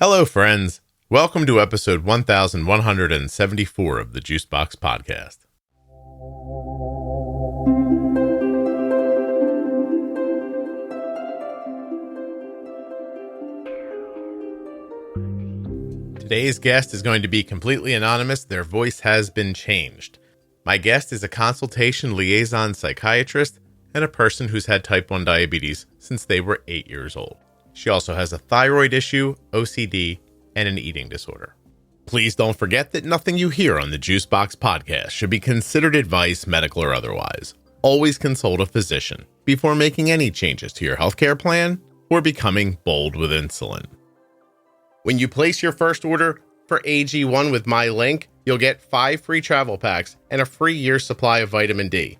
Hello, friends. Welcome to episode 1174 of the Juicebox Podcast. Today's guest is going to be completely anonymous. Their voice has been changed. My guest is a Consultation Liaison Psychiatrist and a person who's had type 1 diabetes since they were 8 years old. She also has a thyroid issue, OCD, and an eating disorder. Please don't forget that nothing you hear on the Juicebox Podcast should be considered advice, medical or otherwise. Always consult a physician before making any changes to your healthcare plan or becoming bold with insulin. When you place your first order for AG1 with my link, you'll get 5 free travel packs and a free year's supply of vitamin D.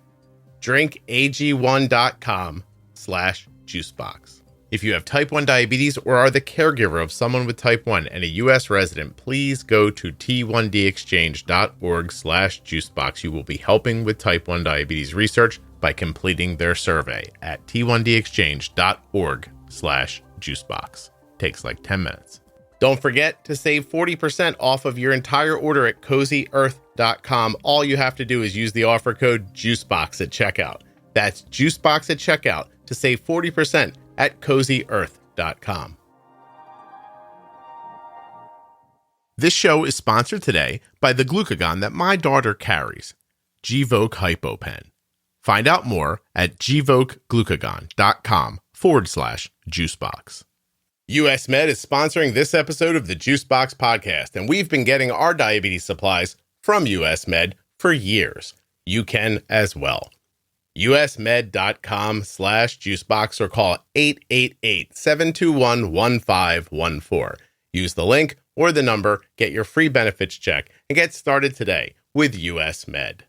drinkag1.com/juicebox. If you have type 1 diabetes or are the caregiver of someone with type 1 and a U.S. resident, please go to t1dexchange.org/juicebox. You will be helping with type 1 diabetes research by completing their survey at t1dexchange.org/juicebox. Takes like 10 minutes. Don't forget to save 40% off of your entire order at CozyEarth.com. All you have to do is use the offer code JUICEBOX at checkout. That's JUICEBOX at checkout to save 40% at CozyEarth.com. This show is sponsored today by the glucagon that my daughter carries, Gvoke HypoPen. Find out more at gvokeglucagon.com/juicebox. US Med is sponsoring this episode of the Juicebox Podcast, and we've been getting our diabetes supplies from US Med for years. You can as well. usmed.com/juicebox or call 888-721-1514. Use the link or the number, get your free benefits check, and get started today with US Med.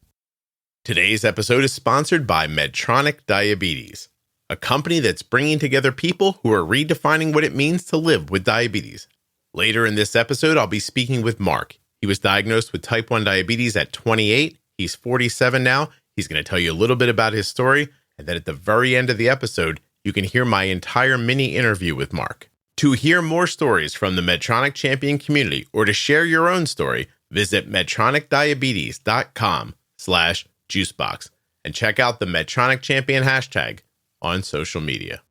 Today's episode is sponsored by Medtronic Diabetes, a company that's bringing together people who are redefining what it means to live with diabetes. Later in this episode, I'll be speaking with Mark. He was diagnosed with type 1 diabetes at 28. He's 47 now. He's going to tell you a little bit about his story, and then at the very end of the episode, you can hear my entire mini interview with Mark. To hear more stories from the Medtronic Champion community or to share your own story, visit medtronicdiabetes.com/juicebox and check out the Medtronic Champion hashtag on social media.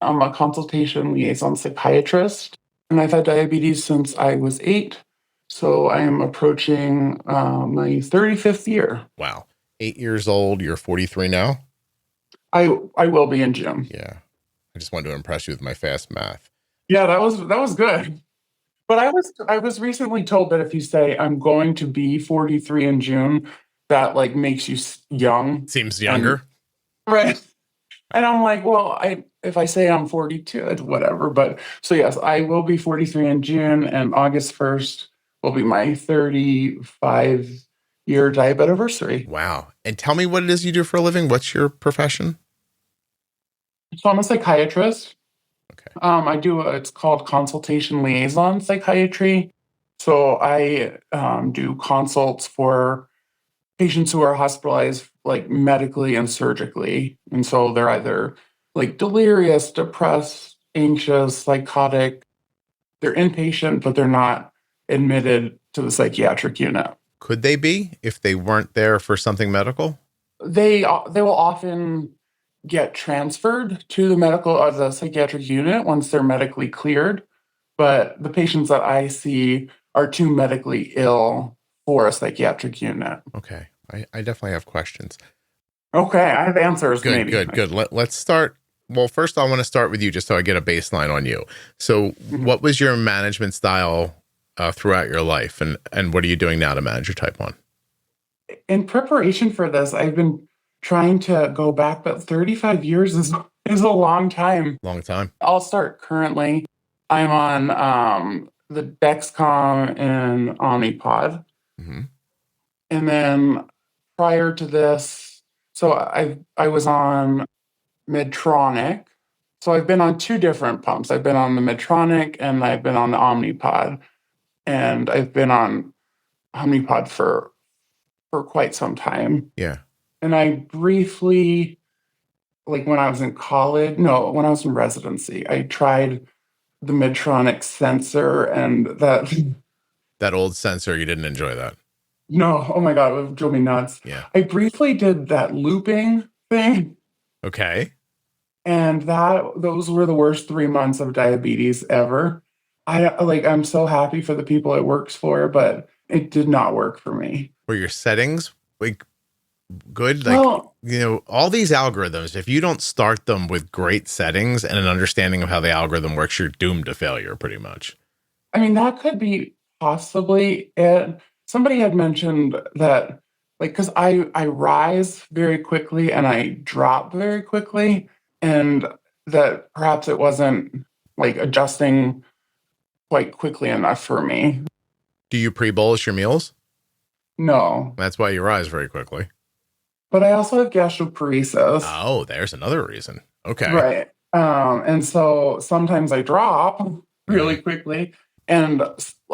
I'm a Consultation Liaison Psychiatrist, and I've had diabetes since I was 8, so I am approaching my 35th year. Wow. 8 years old, you're 43 now? I will be in June. Yeah. I just wanted to impress you with my fast math. Yeah, that was good. But I was recently told that if you say I'm going to be 43 in June, that like makes you young. Seems younger. Right. And I'm like, well, if I say I'm 42, it's whatever. But so yes, I will be 43 in June, and August 1st will be my 35-year diabetiversary. Wow. And tell me what it is you do for a living. What's your profession? So I'm a psychiatrist. Okay. It's called Consultation Liaison Psychiatry. So I do consults for patients who are hospitalized like medically and surgically. And so they're either like delirious, depressed, anxious, psychotic. They're inpatient, but they're not admitted to the psychiatric unit. Could they be if they weren't there for something medical? They will often get transferred to the psychiatric unit once they're medically cleared. But the patients that I see are too medically ill for a psychiatric unit. Okay. I definitely have questions. Okay. I have answers. Good. Let's start. Well, first I want to start with you just so I get a baseline on you. So what was your management style throughout your life, and what are you doing now to manage your type 1? In preparation for this, I've been trying to go back, but 35 years is a long time. Long time. I'll start currently. I'm on the Dexcom and Omnipod. Mm-hmm. And then prior to this, so I was on Medtronic. So I've been on 2 different pumps. I've been on the Medtronic and I've been on the Omnipod. And I've been on Omnipod for quite some time. Yeah. And I briefly, like when I was in college, no, when I was in residency, I tried the Medtronic sensor and that. That old sensor, you didn't enjoy that. No, oh my God, it drove me nuts. Yeah. I briefly did that looping thing, Okay. and those were the worst 3 months of diabetes ever. I'm so happy for the people it works for, but it did not work for me. Were your settings like good? Well, all these algorithms, if you don't start them with great settings and an understanding of how the algorithm works, you're doomed to failure pretty much. I mean, that could be possibly it. Somebody had mentioned that, because I rise very quickly and I drop very quickly, and that perhaps it wasn't adjusting quite quickly enough for me. Do you pre-bolus your meals? No. That's why you rise very quickly. But I also have gastroparesis. Oh, there's another reason. Okay. Right. And so sometimes I drop really quickly, and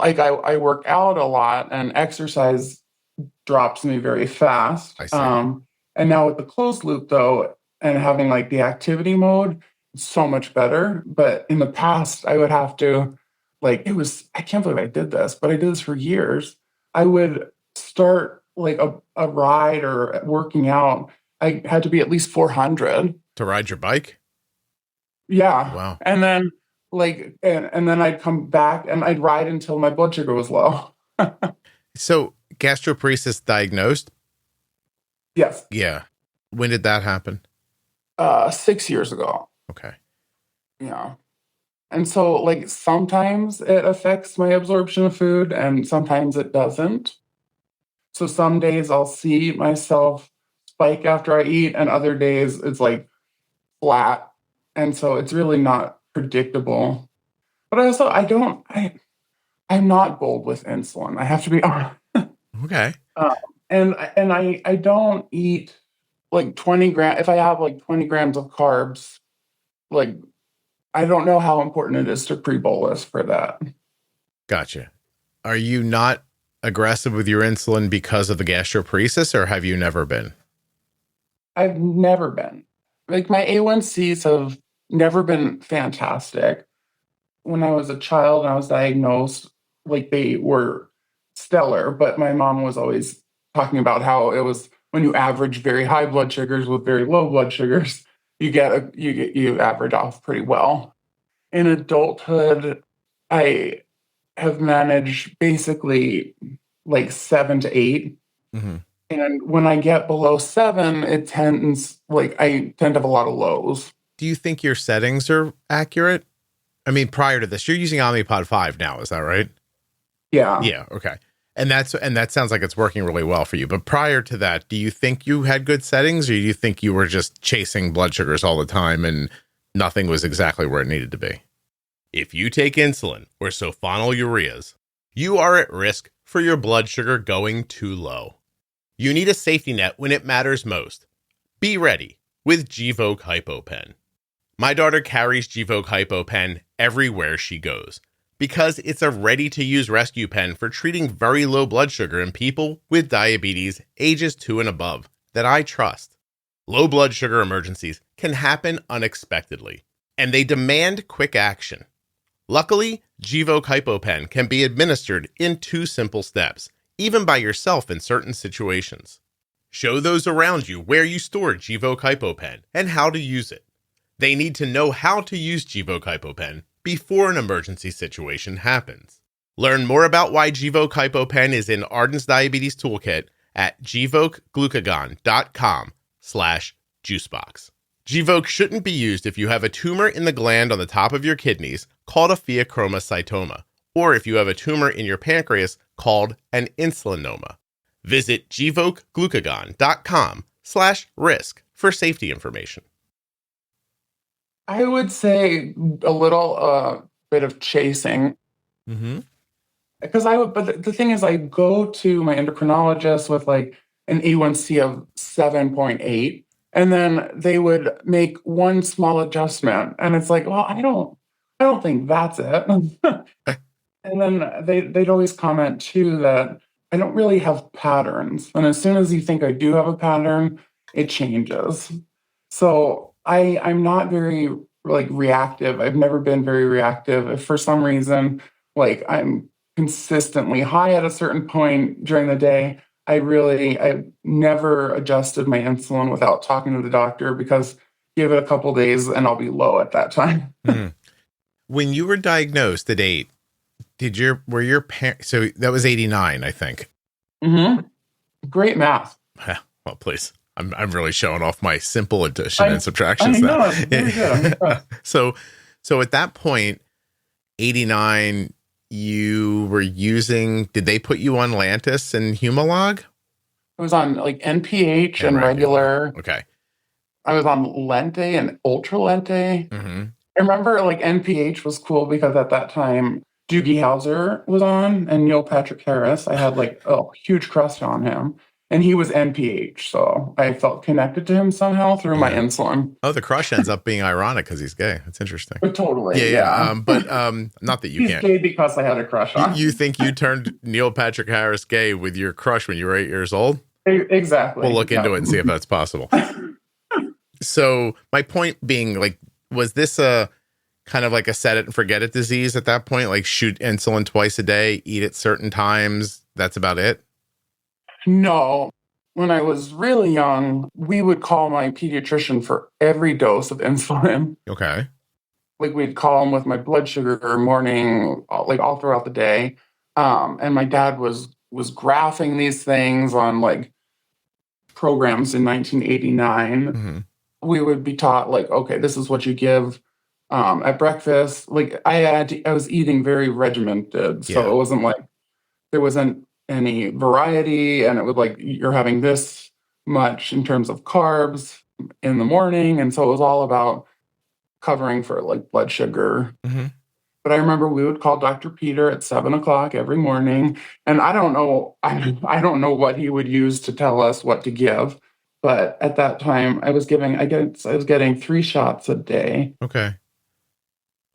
I work out a lot, and exercise drops me very fast. I see. And now with the closed loop though, and having the activity mode, it's so much better. But in the past, I would have to I can't believe I did this, but I did this for years. I would start a ride or working out. I had to be at least 400 to ride your bike. Yeah. Wow. And then and then I'd come back and I'd ride until my blood sugar was low. So gastroparesis diagnosed? Yes. Yeah. When did that happen? 6 years ago. Okay. Yeah. And so sometimes it affects my absorption of food and sometimes it doesn't. So some days I'll see myself spike after I eat, and other days it's flat. And so it's really not predictable. But I'm not bold with insulin. I have to be honest. Okay. And I don't eat 20 grams. If I have 20 grams of carbs, I don't know how important it is to pre-bolus for that. Gotcha. Are you not aggressive with your insulin because of the gastroparesis, or have you never been? I've never been. My A1Cs have never been fantastic. When I was a child and I was diagnosed, they were stellar, but my mom was always talking about how it was when you average very high blood sugars with very low blood sugars, you average off pretty well. In adulthood, I have managed basically 7 to 8. Mm-hmm. And when I get below 7, I tend to have a lot of lows. Do you think your settings are accurate? I mean, prior to this, you're using Omnipod 5 now, is that right? Yeah. Yeah. Okay. And that sounds like it's working really well for you. But prior to that, do you think you had good settings, or do you think you were just chasing blood sugars all the time and nothing was exactly where it needed to be? If you take insulin or sulfonylureas, you are at risk for your blood sugar going too low. You need a safety net when it matters most. Be ready with Gvoke HypoPen. My daughter carries Gvoke HypoPen everywhere she goes, because it's a ready-to-use rescue pen for treating very low blood sugar in people with diabetes ages 2 and above that I trust. Low blood sugar emergencies can happen unexpectedly, and they demand quick action. Luckily, Gvoke HypoPen can be administered in 2 simple steps, even by yourself in certain situations. Show those around you where you store Gvoke HypoPen and how to use it. They need to know how to use Gvoke HypoPen before an emergency situation happens. Learn more about why Gvoke HypoPen is in Arden's Diabetes Toolkit at gvokeglucagon.com/juicebox. Gvoke shouldn't be used if you have a tumor in the gland on the top of your kidneys called a pheochromocytoma, or if you have a tumor in your pancreas called an insulinoma. Visit gvokeglucagon.com/risk for safety information. I would say a little bit of chasing. Mm-hmm. Because but the thing is, I go to my endocrinologist with an A1C of 7.8, and then they would make one small adjustment, and it's well, I don't think that's it. And then they'd always comment too that I don't really have patterns, and as soon as you think I do have a pattern, it changes. So I'm not very like reactive. I've never been very reactive. If for some reason, like I'm consistently high at a certain point during the day, I never adjusted my insulin without talking to the doctor, because give it a couple days and I'll be low at that time. When you were diagnosed at 8, were your parents, so that was 89, I think. Mm-hmm. Great math. Well, please. I'm really showing off my simple addition and subtractions now. I know, it's very good. So at that point, 89, you were using, did they put you on Lantus and Humalog? I was on like NPH and regular. Okay. I was on Lente and Ultra Lente. Mm-hmm. I remember like NPH was cool because at that time Doogie Howser was on and Neil Patrick Harris. I had like a huge crush on him. And he was NPH, so I felt connected to him somehow through my insulin. Oh, the crush ends up being ironic because he's gay. That's interesting. But totally, yeah. But not that you he's can't. Gay because I had a crush on. You think you turned Neil Patrick Harris gay with your crush when you were 8 years old? Exactly. We'll look into it and see if that's possible. So my point being, like, was this a kind of like a set it and forget it disease at that point? Like shoot insulin twice a day, eat at certain times. That's about it? No. When I was really young, we would call my pediatrician for every dose of insulin. Okay. Like we'd call him with my blood sugar morning, like all throughout the day. And my dad was graphing these things on like programs in 1989. Mm-hmm. We would be taught like, okay, this is what you give at breakfast. Like I was eating very regimented. So it wasn't like there wasn't any variety, and it was like you're having this much in terms of carbs in the morning, and so it was all about covering for like blood sugar. Mm-hmm. But I remember we would call Dr. Peter at 7:00 every morning, and I don't know what he would use to tell us what to give, but at that time I was getting 3 shots a day. Okay.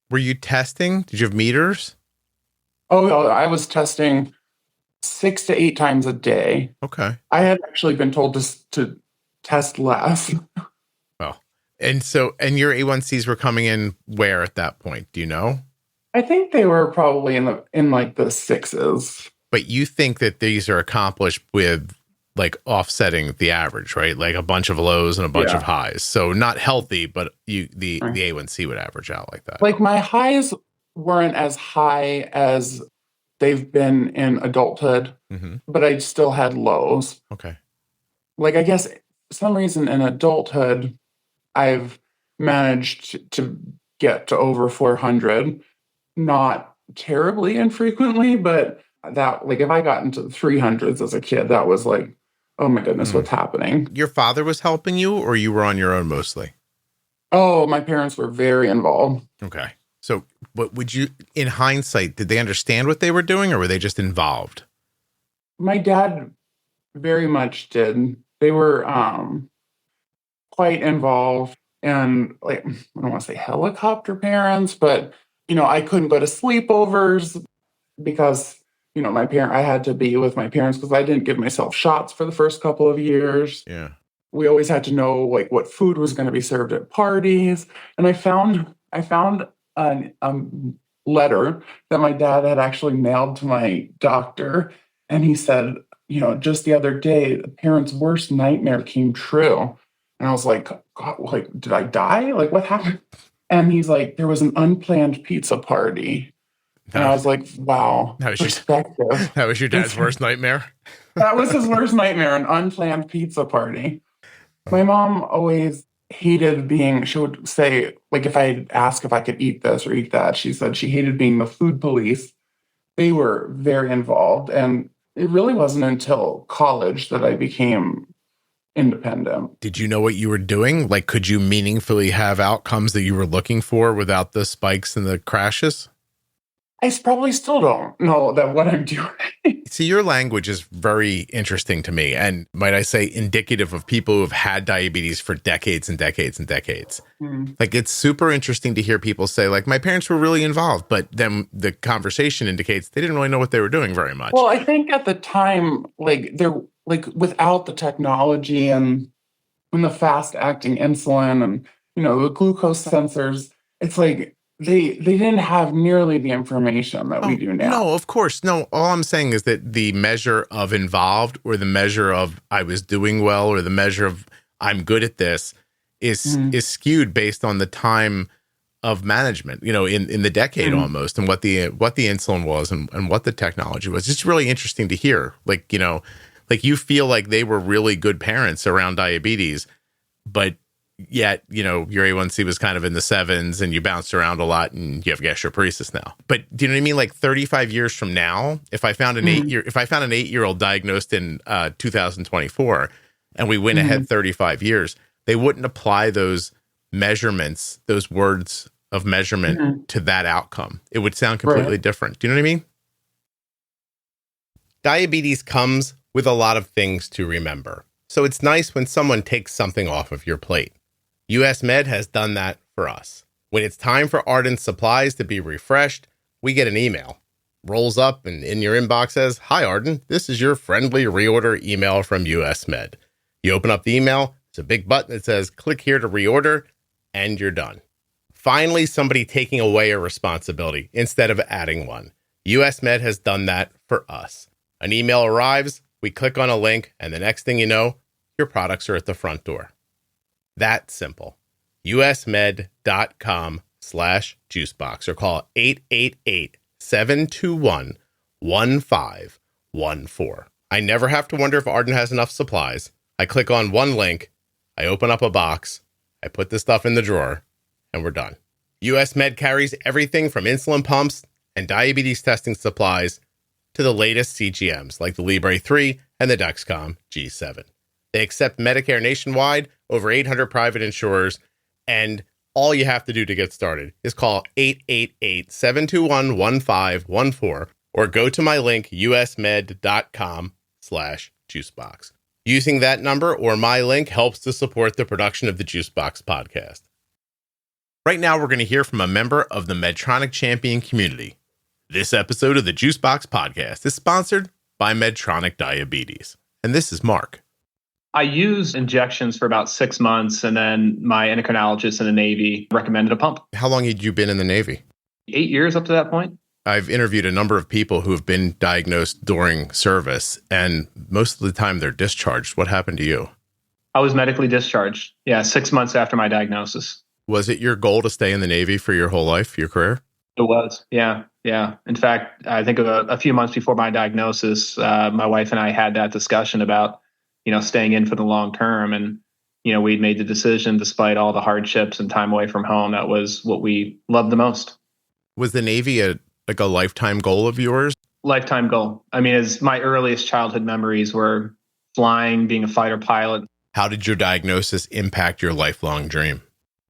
Were you testing? Did you have meters? Oh, I was testing 6 to 8 times a day. Okay. I had actually been told to test less. Well, and your A1Cs were coming in where at that point? Do you know? I think they were probably in like the 6s. But you think that these are accomplished with like offsetting the average, right? Like a bunch of lows and a bunch of highs. So not healthy, but the A1C would average out like that. Like my highs weren't as high as they've been in adulthood, but I still had lows. Okay. Like, I guess for some reason in adulthood, I've managed to get to over 400, not terribly infrequently, but that, like, if I got into the 300s as a kid, that was like, oh my goodness, what's happening? Your father was helping you, or you were on your own mostly? Oh, my parents were very involved. Okay. So, what would you, in hindsight, did they understand what they were doing, or were they just involved? My dad very much did. They were quite involved, and like, I don't want to say helicopter parents, but I couldn't go to sleepovers because I had to be with my parents because I didn't give myself shots for the first couple of years. Yeah. We always had to know like what food was going to be served at parties, and I found a letter that my dad had actually mailed to my doctor, and he said, just the other day, the parents' worst nightmare came true. And I was like, God, like, did I die? Like, what happened? And he's like, there was an unplanned pizza party. And I was like, wow, perspective. That was your dad's worst nightmare? That was his worst nightmare, an unplanned pizza party. My mom always hated she would say, like, if I asked if I could eat this or eat that, she said she hated being the food police. They were very involved. And it really wasn't until college that I became independent. Did you know what you were doing? Like, could you meaningfully have outcomes that you were looking for without the spikes and the crashes? I probably still don't know that what I'm doing. See, your language is very interesting to me, and might I say indicative of people who have had diabetes for decades and decades and decades. Like, it's super interesting to hear people say, like, my parents were really involved, but then the conversation indicates they didn't really know what they were doing very much. Well, I think at the time, without the technology and the fast acting insulin and, the glucose sensors, it's like they didn't have nearly the information that we do now. No, of course. No, all I'm saying is that the measure of involved or the measure of I was doing well or the measure of I'm good at this is skewed based on the time of management, in the decade almost, and what the insulin was and what the technology was. It's really interesting to hear. Like you feel like they were really good parents around diabetes, but yet, your A1C was kind of in the 7s and you bounced around a lot and you have gastroparesis now. But do you know what I mean? Like 35 years from now, if I found an 8-year-old diagnosed in 2024 and we went ahead 35 years, they wouldn't apply those measurements, those words of measurement to that outcome. It would sound completely different. Do you know what I mean? Diabetes comes with a lot of things to remember. So it's nice when someone takes something off of your plate. US Med has done that for us. When it's time for Arden supplies to be refreshed, we get an email. Rolls up and in your inbox says, "Hi Arden, this is your friendly reorder email from US Med." You open up the email, it's a big button that says, "Click here to reorder," and you're done. Finally, somebody taking away a responsibility instead of adding one. US Med has done that for us. An email arrives, we click on a link, and the next thing you know, your products are at the front door. That simple. usmed.com/juicebox or call 888-721-1514. I never have to wonder if Arden has enough supplies. I click on one link, I open up a box, I put the stuff in the drawer, and we're done. US Med carries everything from insulin pumps and diabetes testing supplies to the latest CGMs like the Libre 3 and the Dexcom G7. They accept Medicare nationwide, over 800 private insurers, and all you have to do to get started is call 888-721-1514 or go to my link, usmed.com/juicebox. Using that number or my link helps to support the production of the Juicebox podcast. Right now, we're going to hear from a member of the Medtronic Champion community. This episode of the Juicebox podcast is sponsored by Medtronic Diabetes. And this is Mark. I used injections for about 6 months, and then my endocrinologist in the Navy recommended a pump. How long had you been in the Navy? 8 years up to that point. I've interviewed a number of people who have been diagnosed during service, and most of the time they're discharged. What happened to you? I was medically discharged. 6 months after my diagnosis. Was it your goal to stay in the Navy for your whole life, your career? It was. Yeah. In fact, I think a few months before my diagnosis, my wife and I had that discussion about, staying in for the long term. And, we'd made the decision despite all the hardships and time away from home. That was what we loved the most. Was the Navy a lifetime goal of yours? Lifetime goal. I mean, as my earliest childhood memories were flying, being a fighter pilot. How did your diagnosis impact your lifelong dream?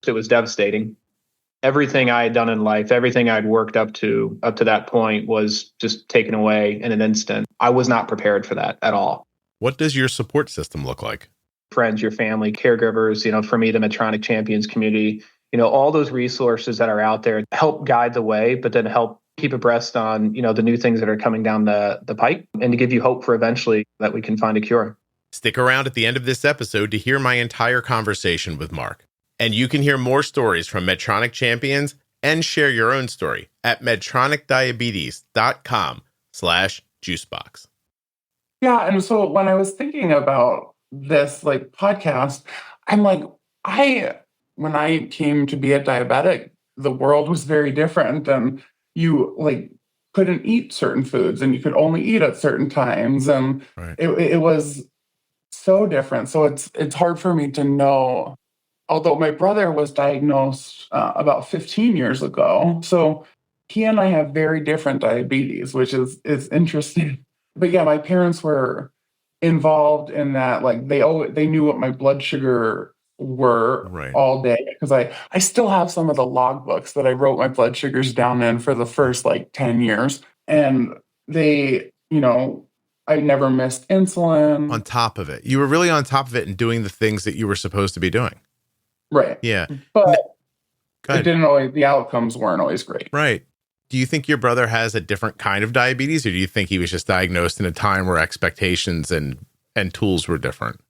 It was devastating. Everything I had done in life, everything I'd worked up to that point was just taken away in an instant. I was not prepared for that at all. What does your support system look like? Friends, your family, caregivers, for me, the Medtronic Champions community, all those resources that are out there help guide the way, but then help keep abreast on, the new things that are coming down the pike and to give you hope for eventually that we can find a cure. Stick around at the end of this episode to hear my entire conversation with Mark. And you can hear more stories from Medtronic Champions and share your own story at medtronicdiabetes.com/juicebox. Yeah. And so when I was thinking about this podcast, I'm like, when I came to be a diabetic, the world was very different. And you couldn't eat certain foods and you could only eat at certain times. And it was so different. So it's hard for me to know. Although my brother was diagnosed about 15 years ago. So he and I have very different diabetes, which is interesting. But yeah, my parents were involved in that. They knew what my blood sugar were all day. Because I still have some of the logbooks that I wrote my blood sugars down in for the first 10 years. And they, I never missed insulin. On top of it. You were really on top of it and doing the things that you were supposed to be doing. Right. Yeah. But the outcomes weren't always great. Right. Do you think your brother has a different kind of diabetes, or do you think he was just diagnosed in a time where expectations and tools were different?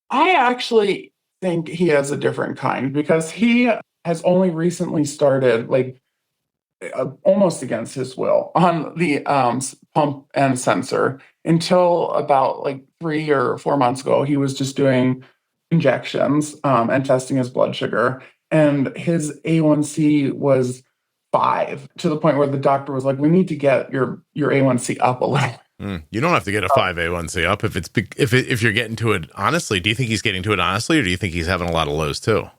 I actually think he has a different kind because he has only recently started, like almost against his will, on the pump and sensor. Until about like 3 or 4 months ago, he was just doing injections and testing his blood sugar. And his A1C was 5, to the point where the doctor was like, we need to get your A1C up a little. You don't have to get a 5 A1C up if you're getting to it honestly. Do you think he's getting to it honestly, or do you think he's having a lot of lows too?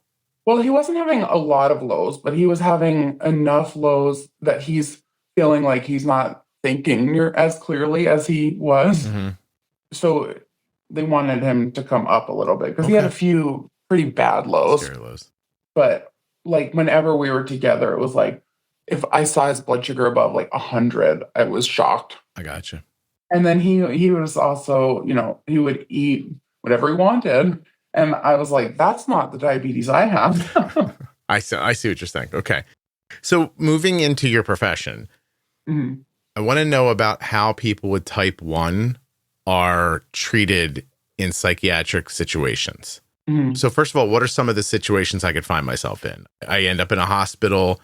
Well, he wasn't having a lot of lows, but he was having enough lows that he's feeling like he's not thinking as clearly as he was. Mm-hmm. So they wanted him to come up a little bit, because he had a few pretty bad lows. Scary lows. But like whenever we were together, it was like, if I saw his blood sugar above like 100, I was shocked. I gotcha. And then he was also, he would eat whatever he wanted. And I was like, that's not the diabetes I have. I see what you're saying. Okay. So moving into your profession, mm-hmm. I want to know about how people with type 1 are treated in psychiatric situations. Mm-hmm. So first of all, what are some of the situations I could find myself in? I end up in a hospital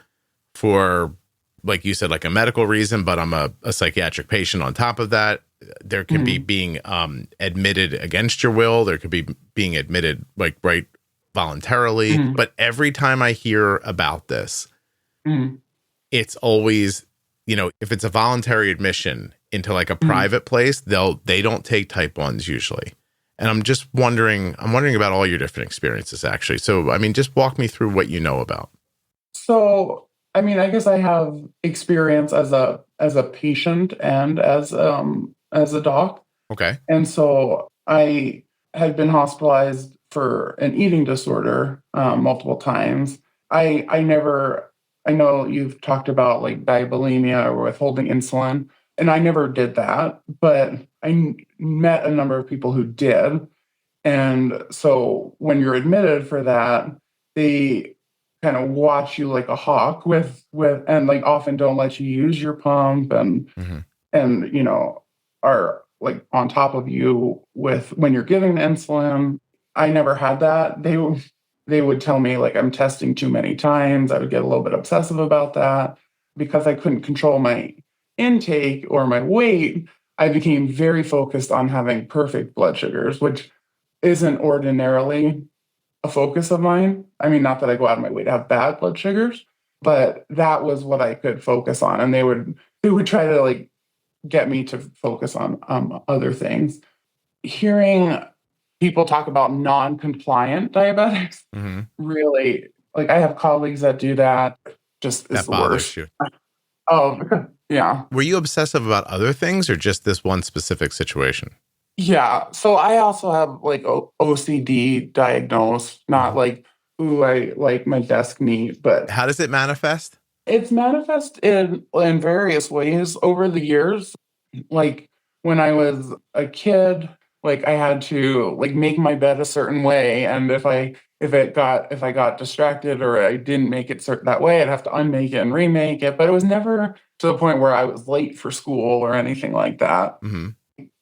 for, like you said, like a medical reason, but I'm a psychiatric patient on top of that. There could be being admitted against your will. There could be being admitted like right voluntarily. But every time I hear about this, it's always, if it's a voluntary admission into like a private place, they don't take type 1s usually. And I'm wondering about all your different experiences, actually. So, I mean, just walk me through what you know about. So, I mean, I guess I have experience as a patient and as a doc. Okay. And so I had been hospitalized for an eating disorder multiple times. I know you've talked about like diabulimia or withholding insulin, and I never did that, but I met a number of people who did. And so when you're admitted for that, they kind of watch you like a hawk with and like often don't let you use your pump and are like on top of you with when you're giving the insulin. I never had that. They would tell me like I'm testing too many times. I would get a little bit obsessive about that because I couldn't control my intake or my weight. I became very focused on having perfect blood sugars, which isn't ordinarily a focus of mine. I mean, not that I go out of my way to have bad blood sugars, but that was what I could focus on. And they would try to like get me to focus on other things. Hearing people talk about non-compliant diabetics really, like I have colleagues that do that. Just is that the bothers worst. You. Oh, yeah. Were you obsessive about other things or just this one specific situation? Yeah. So I also have like OCD diagnosed, not like, ooh, I like my desk neat, but how does it manifest? It's manifest in various ways over the years. Like when I was a kid, like I had to like make my bed a certain way, and if I got distracted or I didn't make it that way, I'd have to unmake it and remake it. But it was never to the point where I was late for school or anything like that.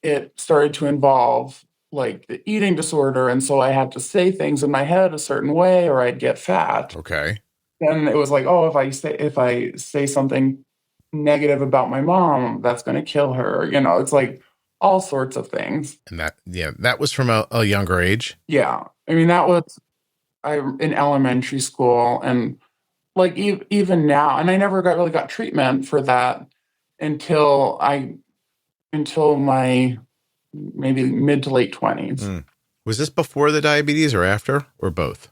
It started to involve like the eating disorder, and so I had to say things in my head a certain way, or I'd get fat. Okay. Then it was like, oh, if I say something negative about my mom, that's going to kill her. It's like all sorts of things. And that was from a younger age. Yeah, I mean that was in elementary school, and like even now, and I never really got treatment for that until my maybe mid to late 20s. Was this before the diabetes or after, or both?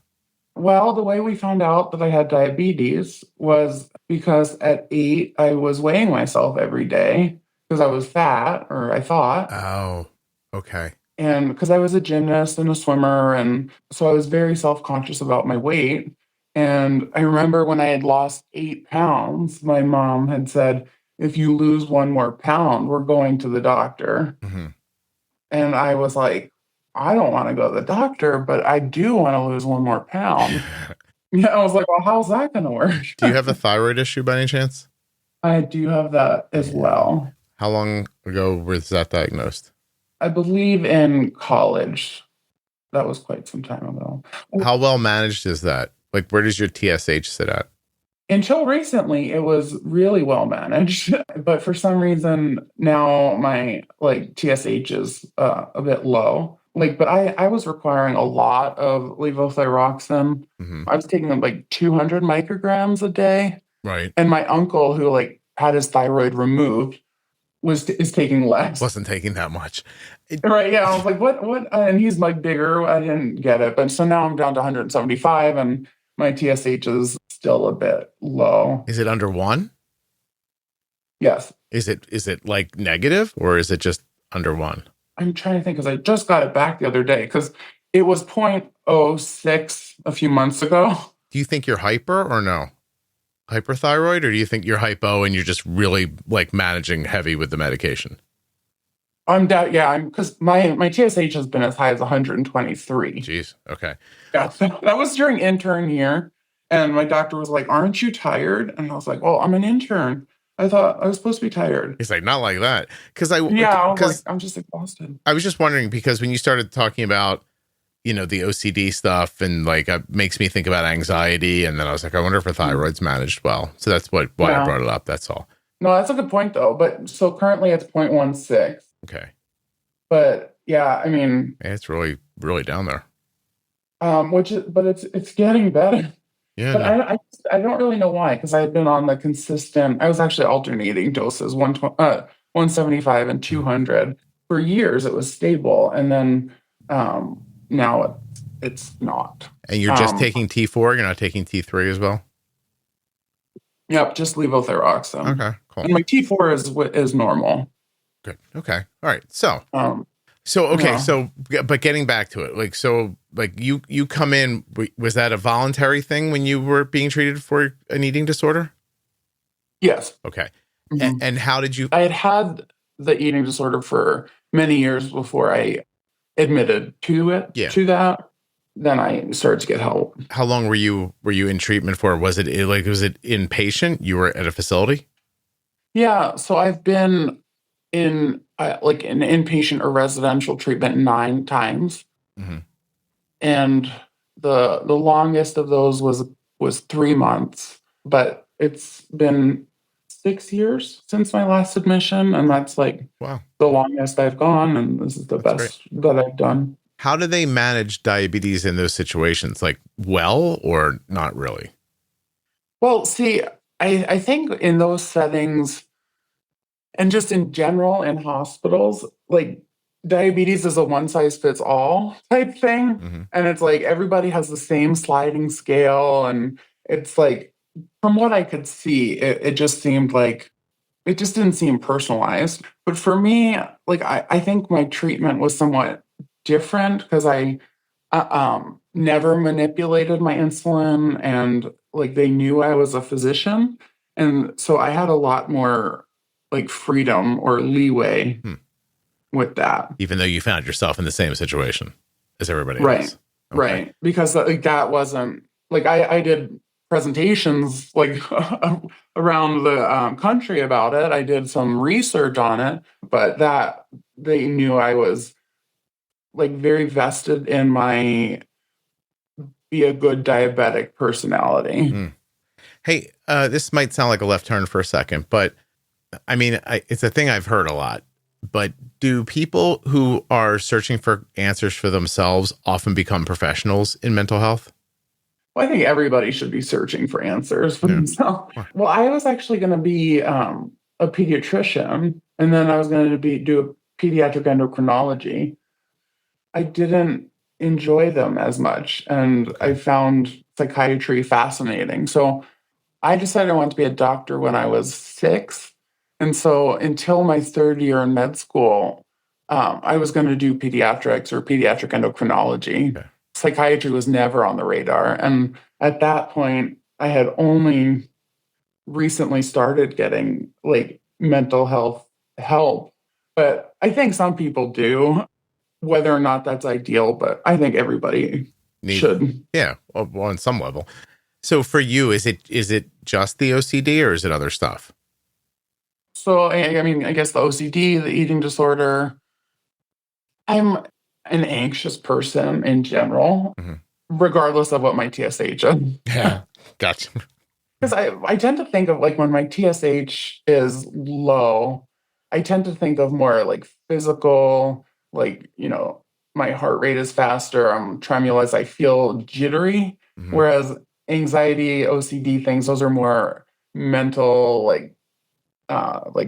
Well, the way we found out that I had diabetes was because at 8, I was weighing myself every day because I was fat, or I thought. Oh, okay. And because I was a gymnast and a swimmer, and so I was very self-conscious about my weight. And I remember when I had lost 8 pounds, my mom had said, if you lose 1 more pound, we're going to the doctor. And I was like, I don't want to go to the doctor, but I do want to lose 1 more pound. I was like, well, how's that going to work? Do you have a thyroid issue by any chance? I do have that as well. How long ago was that diagnosed? I believe in college. That was quite some time ago. How well managed is that? Like, where does your TSH sit at? Until recently, it was really well managed, but for some reason now my like TSH is a bit low. Like, but I was requiring a lot of levothyroxine. I was taking like 200 micrograms a day, Right. and my uncle, who like had his thyroid removed, is taking less. Wasn't taking that much. Right? Yeah, I was like, what? And he's like bigger. I didn't get it, but so now I'm down to 175, and my TSH is still a bit low. Is it under 1? Yes. Is it like negative, or is it just under 1? I'm trying to think because I just got it back the other day because it was 0.06 a few months ago. Do you think you're hyper or no? Hyperthyroid, or do you think you're hypo and you're just really like managing heavy with the medication? I'm because my TSH has been as high as 123. Jeez. Okay. Yeah, that was during intern year, and my doctor was like, "Aren't you tired?" And I was like, "Well, I'm an intern. I thought I was supposed to be tired." He's like, not like that. I was like, I'm just exhausted. I was just wondering because when you started talking about, the OCD stuff and like it makes me think about anxiety, and then I was like, I wonder if her thyroid's managed well. So that's why I brought it up. That's all. No, that's a good point though. But so currently it's 0.16. Okay. But yeah, I mean, it's really, really down there. But it's getting better. Yeah. But no. I don't really know why, because I had been on the consistent. I was actually alternating doses, 175 and 200 for years. It was stable, and then now it's not. And you're just taking T4. You're not taking T3 as well. Yep, just levothyroxine. Okay, cool. And my T4 is normal. Good. Okay. All right. So okay. Yeah. So, but getting back to it, like you come in, was that a voluntary thing when you were being treated for an eating disorder? Yes. Okay. Mm-hmm. And how did you? I had the eating disorder for many years before I admitted to it. Yeah. To that, then I started to get help. How long were you in treatment for? Was it inpatient? You were at a facility? Yeah. So I've been in like an inpatient or residential treatment 9 times. Mm-hmm. And the longest of those was 3 months, but it's been 6 years since my last admission, and that's like the longest I've gone, and this is the best that I've done. How do they manage diabetes in those situations? Like, well, or not really? Well, see, I think in those settings, and just in general in hospitals, like diabetes is a one-size-fits-all type thing. Mm-hmm. And it's like everybody has the same sliding scale. And it's like, from what I could see, it just seemed like, it just didn't seem personalized. But for me, like, I think my treatment was somewhat different because I never manipulated my insulin, and like they knew I was a physician. And so I had a lot more like freedom or leeway with that. Even though you found yourself in the same situation as everybody else. Okay. Right. Because like that wasn't like I did presentations like around the country about it. I did some research on it, but that they knew I was like very vested in my be a good diabetic personality. Mm. Hey, this might sound like a left turn for a second, but I mean, it's a thing I've heard a lot, but do people who are searching for answers for themselves often become professionals in mental health? Well, I think everybody should be searching for answers for themselves. Well, I was actually going to be a pediatrician, and then I was going to do a pediatric endocrinology. I didn't enjoy them as much, and I found psychiatry fascinating. So I decided I wanted to be a doctor when I was 6. And so until my 3rd year in med school, I was going to do pediatrics or pediatric endocrinology. Okay. Psychiatry was never on the radar. And at that point, I had only recently started getting like mental health help. But I think some people do, whether or not that's ideal, but I think everybody should. Yeah, well, on some level. So for you, is it just the OCD or is it other stuff? So, I mean, I guess the OCD, the eating disorder. I'm an anxious person in general. Mm-hmm. regardless of what my TSH is. Yeah. Gotcha. Because I tend to think of like when my TSH is low, I tend to think of more like physical, like, my heart rate is faster, I'm tremulous, I feel jittery. Mhm. Whereas anxiety, OCD things, those are more mental, like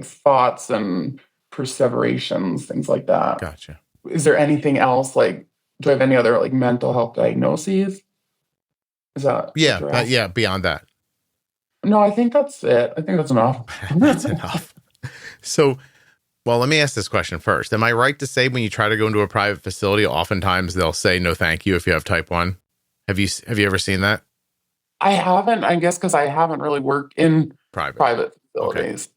thoughts and perseverations, things like that. Gotcha. Is there anything else? Like, do I have any other like mental health diagnoses? Is that what Yeah. you're asking? Yeah. Beyond that. No, I think that's it. I think that's enough. That's enough. So, well, let me ask this question first. Am I right to say when you try to go into a private facility, oftentimes they'll say no thank you if you have type 1? Have you ever seen that? I haven't, I guess, because I haven't really worked in private facilities. Okay.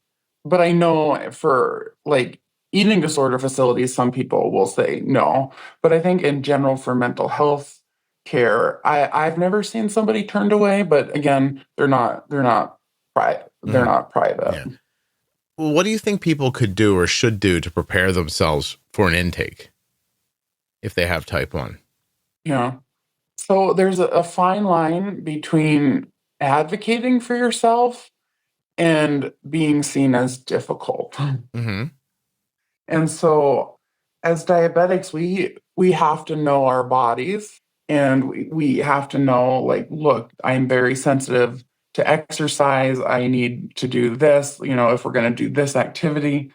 But I know for like eating disorder facilities, some people will say no. But I think in general for mental health care, I've never seen somebody turned away. But again, they're not private. They're not private. Yeah. Well, what do you think people could do or should do to prepare themselves for an intake if they have type 1? Yeah. So there's a fine line between advocating for yourself and being seen as difficult. Mm-hmm. And so as diabetics, we have to know our bodies, and we have to know, like, look, I'm very sensitive to exercise. I need to do this, if we're going to do this activity.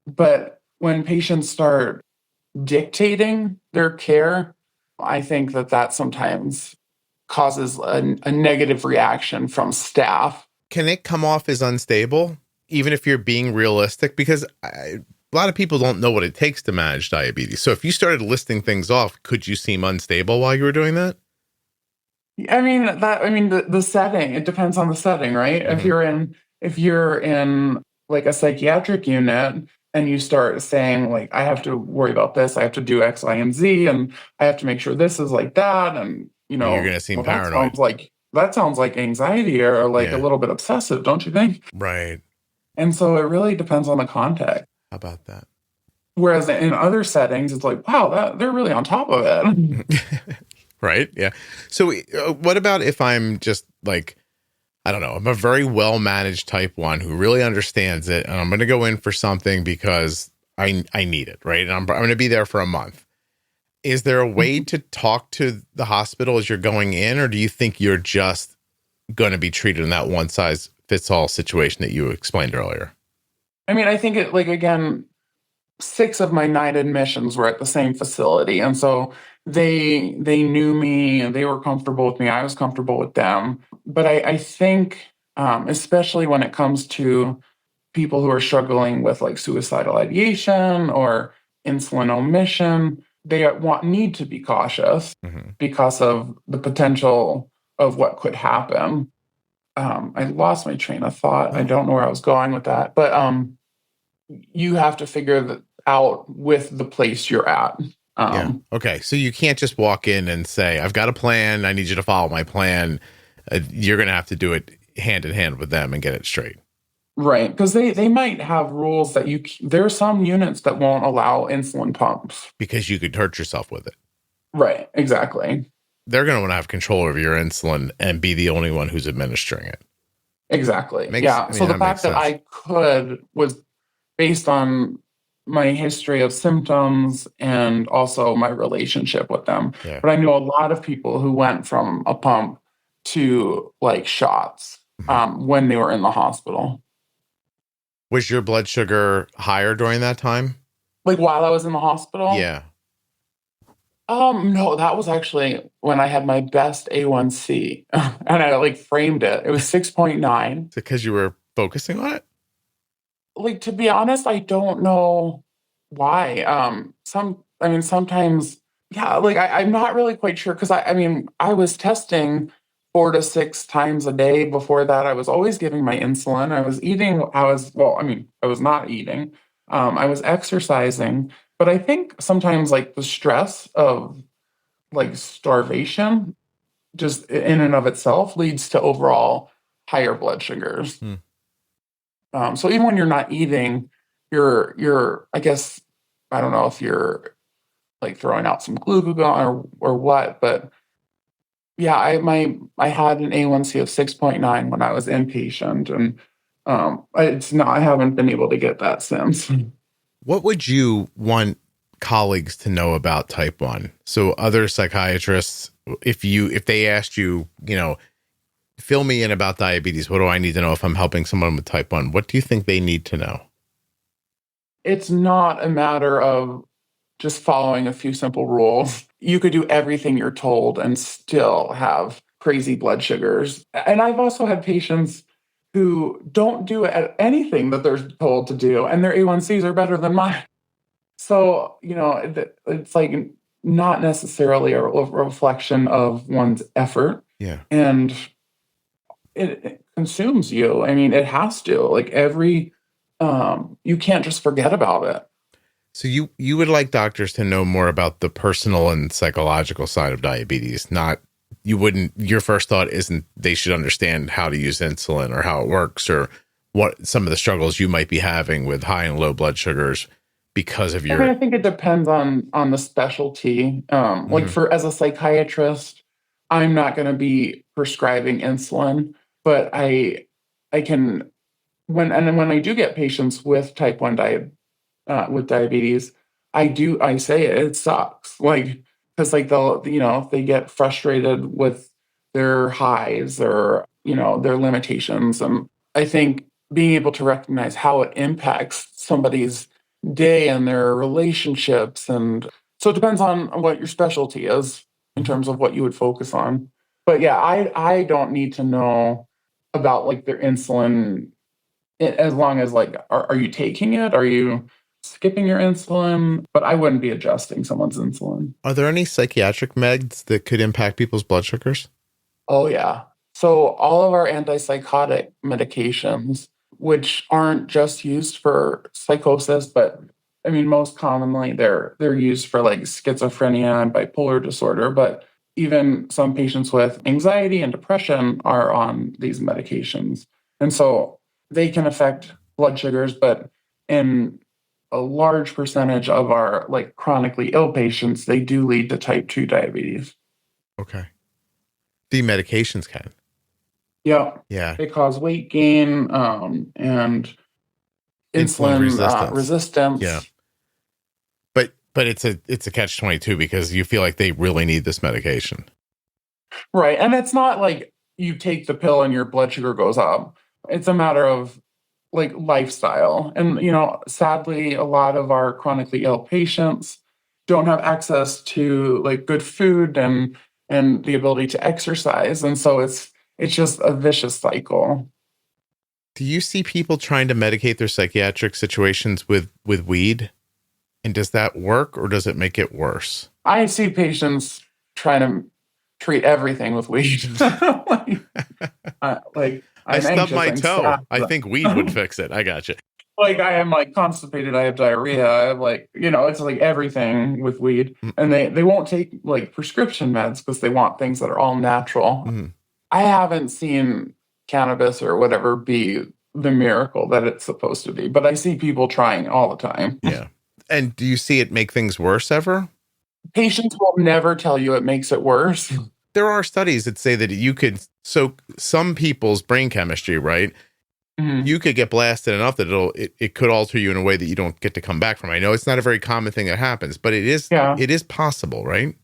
But when patients start dictating their care, I think that sometimes causes a negative reaction from staff. Can it come off as unstable, even if you're being realistic? Because a lot of people don't know what it takes to manage diabetes. So if you started listing things off, could you seem unstable while you were doing that? I mean, the setting, it depends on the setting, right? Mm-hmm. If you're in like a psychiatric unit and you start saying like, I have to worry about this, I have to do X, Y, and Z, and I have to make sure this is like that. And, you're going to seem paranoid. That sounds like anxiety or like a little bit obsessive, don't you think? Right. And so it really depends on the context. How about that? Whereas in other settings, it's like, wow, they're really on top of it. Right. Yeah. So what about if I'm just like, I don't know, I'm a very well-managed type 1 who really understands it, and I'm going to go in for something because I need it, right? And I'm going to be there for a month. Is there a way to talk to the hospital as you're going in, or do you think you're just going to be treated in that one-size-fits-all situation that you explained earlier? I mean, I think again, 6 of my 9 admissions were at the same facility. And so they knew me and they were comfortable with me. I was comfortable with them. But I think, especially when it comes to people who are struggling with like suicidal ideation or insulin omission, they need to be cautious because of the potential of what could happen. I lost my train of thought. I don't know where I was going with that. But you have to figure that out with the place you're at. Yeah. Okay. So you can't just walk in and say, I've got a plan. I need you to follow my plan. You're going to have to do it hand in hand with them and get it straight. Right. Because they might have rules that there are some units that won't allow insulin pumps. Because you could hurt yourself with it. Right. Exactly. They're going to want to have control over your insulin and be the only one who's administering it. Exactly. So the fact that I could was based on my history of symptoms and also my relationship with them. Yeah. But I know a lot of people who went from a pump to like shots when they were in the hospital. Was your blood sugar higher during that time? Like while I was in the hospital? Yeah. No, that was actually when I had my best A1C and I like framed it. It was 6.9. Is it because you were focusing on it? Like, to be honest, I don't know why. Sometimes, yeah, like I'm not really quite sure because I was testing 4 to 6 times a day. Before that, I was always giving my insulin. I was eating. I was not eating. I was exercising. But I think sometimes like the stress of like starvation just in and of itself leads to overall higher blood sugars. So even when you're not eating, you're I guess, I don't know if you're like throwing out some glucagon or what, but Yeah, I had an A1C of 6.9 when I was inpatient, and I haven't been able to get that since. What would you want colleagues to know about type 1? So other psychiatrists, if they asked you, fill me in about diabetes, what do I need to know if I'm helping someone with type 1? What do you think they need to know? It's not a matter of just following a few simple rules. You could do everything you're told and still have crazy blood sugars. And I've also had patients who don't do anything that they're told to do, and their A1Cs are better than mine. So, it's like not necessarily a reflection of one's effort. Yeah. And it consumes you. I mean, it has to. Like you can't just forget about it. So you would like doctors to know more about the personal and psychological side of diabetes, your first thought isn't they should understand how to use insulin or how it works or what some of the struggles you might be having with high and low blood sugars because of your... I think it depends on the specialty. As a psychiatrist, I'm not going to be prescribing insulin, but I can, when I do get patients with type 1 with diabetes, I say it sucks. Because they get frustrated with their highs or, their limitations. And I think being able to recognize how it impacts somebody's day and their relationships. And so it depends on what your specialty is in terms of what you would focus on. But yeah, I don't need to know about their insulin as long as are you taking it? Are you skipping your insulin? But I wouldn't be adjusting someone's insulin. Are there any psychiatric meds that could impact people's blood sugars? Oh, yeah. So all of our antipsychotic medications, which aren't just used for psychosis, but I mean, most commonly they're used for schizophrenia and bipolar disorder, but even some patients with anxiety and depression are on these medications. And so they can affect blood sugars, but in a large percentage of our chronically ill patients, they do lead to type 2 diabetes. Okay. The medications can. Yeah. Yeah. They cause weight gain and insulin resistance. Yeah. But it's a catch-22 because you feel like they really need this medication. Right. And it's not like you take the pill and your blood sugar goes up. It's a matter of lifestyle. And, sadly, a lot of our chronically ill patients don't have access to good food and the ability to exercise. And so it's just a vicious cycle. Do you see people trying to medicate their psychiatric situations with weed? And does that work or does it make it worse? I see patients trying to treat everything with weed. I stubbed my toe. Sad, I think weed would fix it. I got you. I am constipated. I have diarrhea. I have it's everything with weed. And they won't take prescription meds because they want things that are all natural. Mm. I haven't seen cannabis or whatever be the miracle that it's supposed to be, but I see people trying all the time. Yeah. And do you see it make things worse ever? Patients will never tell you it makes it worse. There are studies that say that so some people's brain chemistry, right? Mm-hmm. You could get blasted enough that it could alter you in a way that you don't get to come back from. I know it's not a very common thing that happens, but it is possible, right?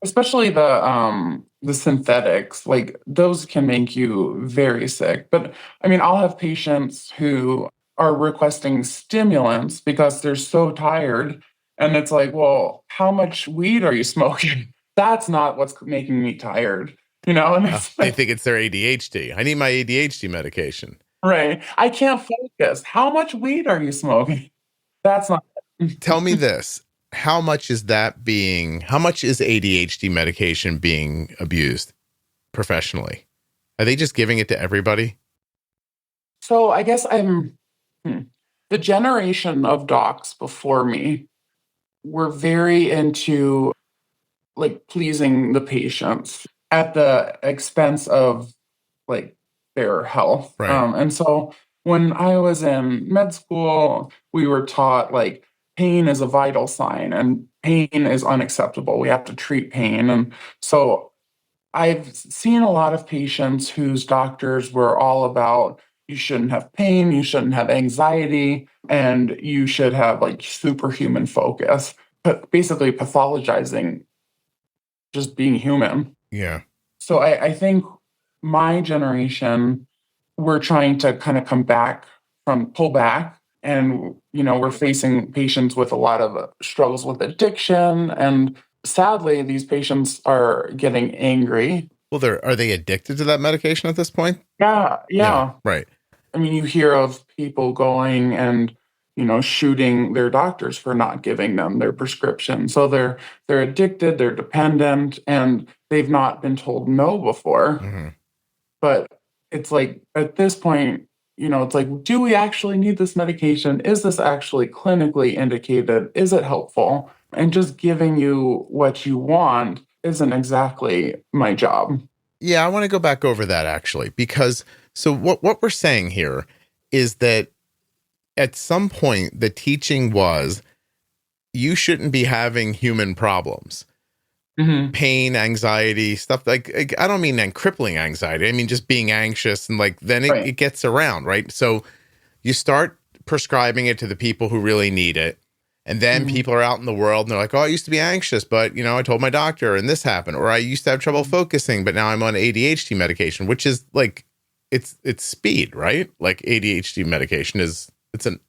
Especially the synthetics, those can make you very sick. But I mean, I'll have patients who are requesting stimulants because they're so tired. And it's well, how much weed are you smoking? That's not what's making me tired, And it's they think it's their ADHD. I need my ADHD medication. Right. I can't focus. How much weed are you smoking? That's not. Tell me this. How much is ADHD medication being abused professionally? Are they just giving it to everybody? So I guess the generation of docs before me were very into pleasing the patients at the expense of their health. Right. And so when I was in med school, we were taught pain is a vital sign and pain is unacceptable. We have to treat pain. And so I've seen a lot of patients whose doctors were all about you shouldn't have pain, you shouldn't have anxiety, and you should have like superhuman focus, but basically pathologizing just being human. Yeah. So I think my generation, we're trying to kind of pull back. And, we're facing patients with a lot of struggles with addiction. And sadly, these patients are getting angry. Well, are they addicted to that medication at this point? Yeah. Right. I mean, you hear of people going and, shooting their doctors for not giving them their prescription. So they're addicted, they're dependent, and they've not been told no before. Mm-hmm. But it's like, at this point, it's like, do we actually need this medication? Is this actually clinically indicated? Is it helpful? And just giving you what you want isn't exactly my job. Yeah, I want to go back over that actually, because so what we're saying here is that at some point the teaching was you shouldn't be having human problems. Mm-hmm. Pain, anxiety, stuff like I don't mean crippling anxiety. I mean just being anxious and then it gets around, right? So you start prescribing it to the people who really need it. And then people are out in the world and they're like, oh, I used to be anxious, but, I told my doctor and this happened. Or I used to have trouble focusing, but now I'm on ADHD medication, which is like, it's speed, right? Like ADHD medication and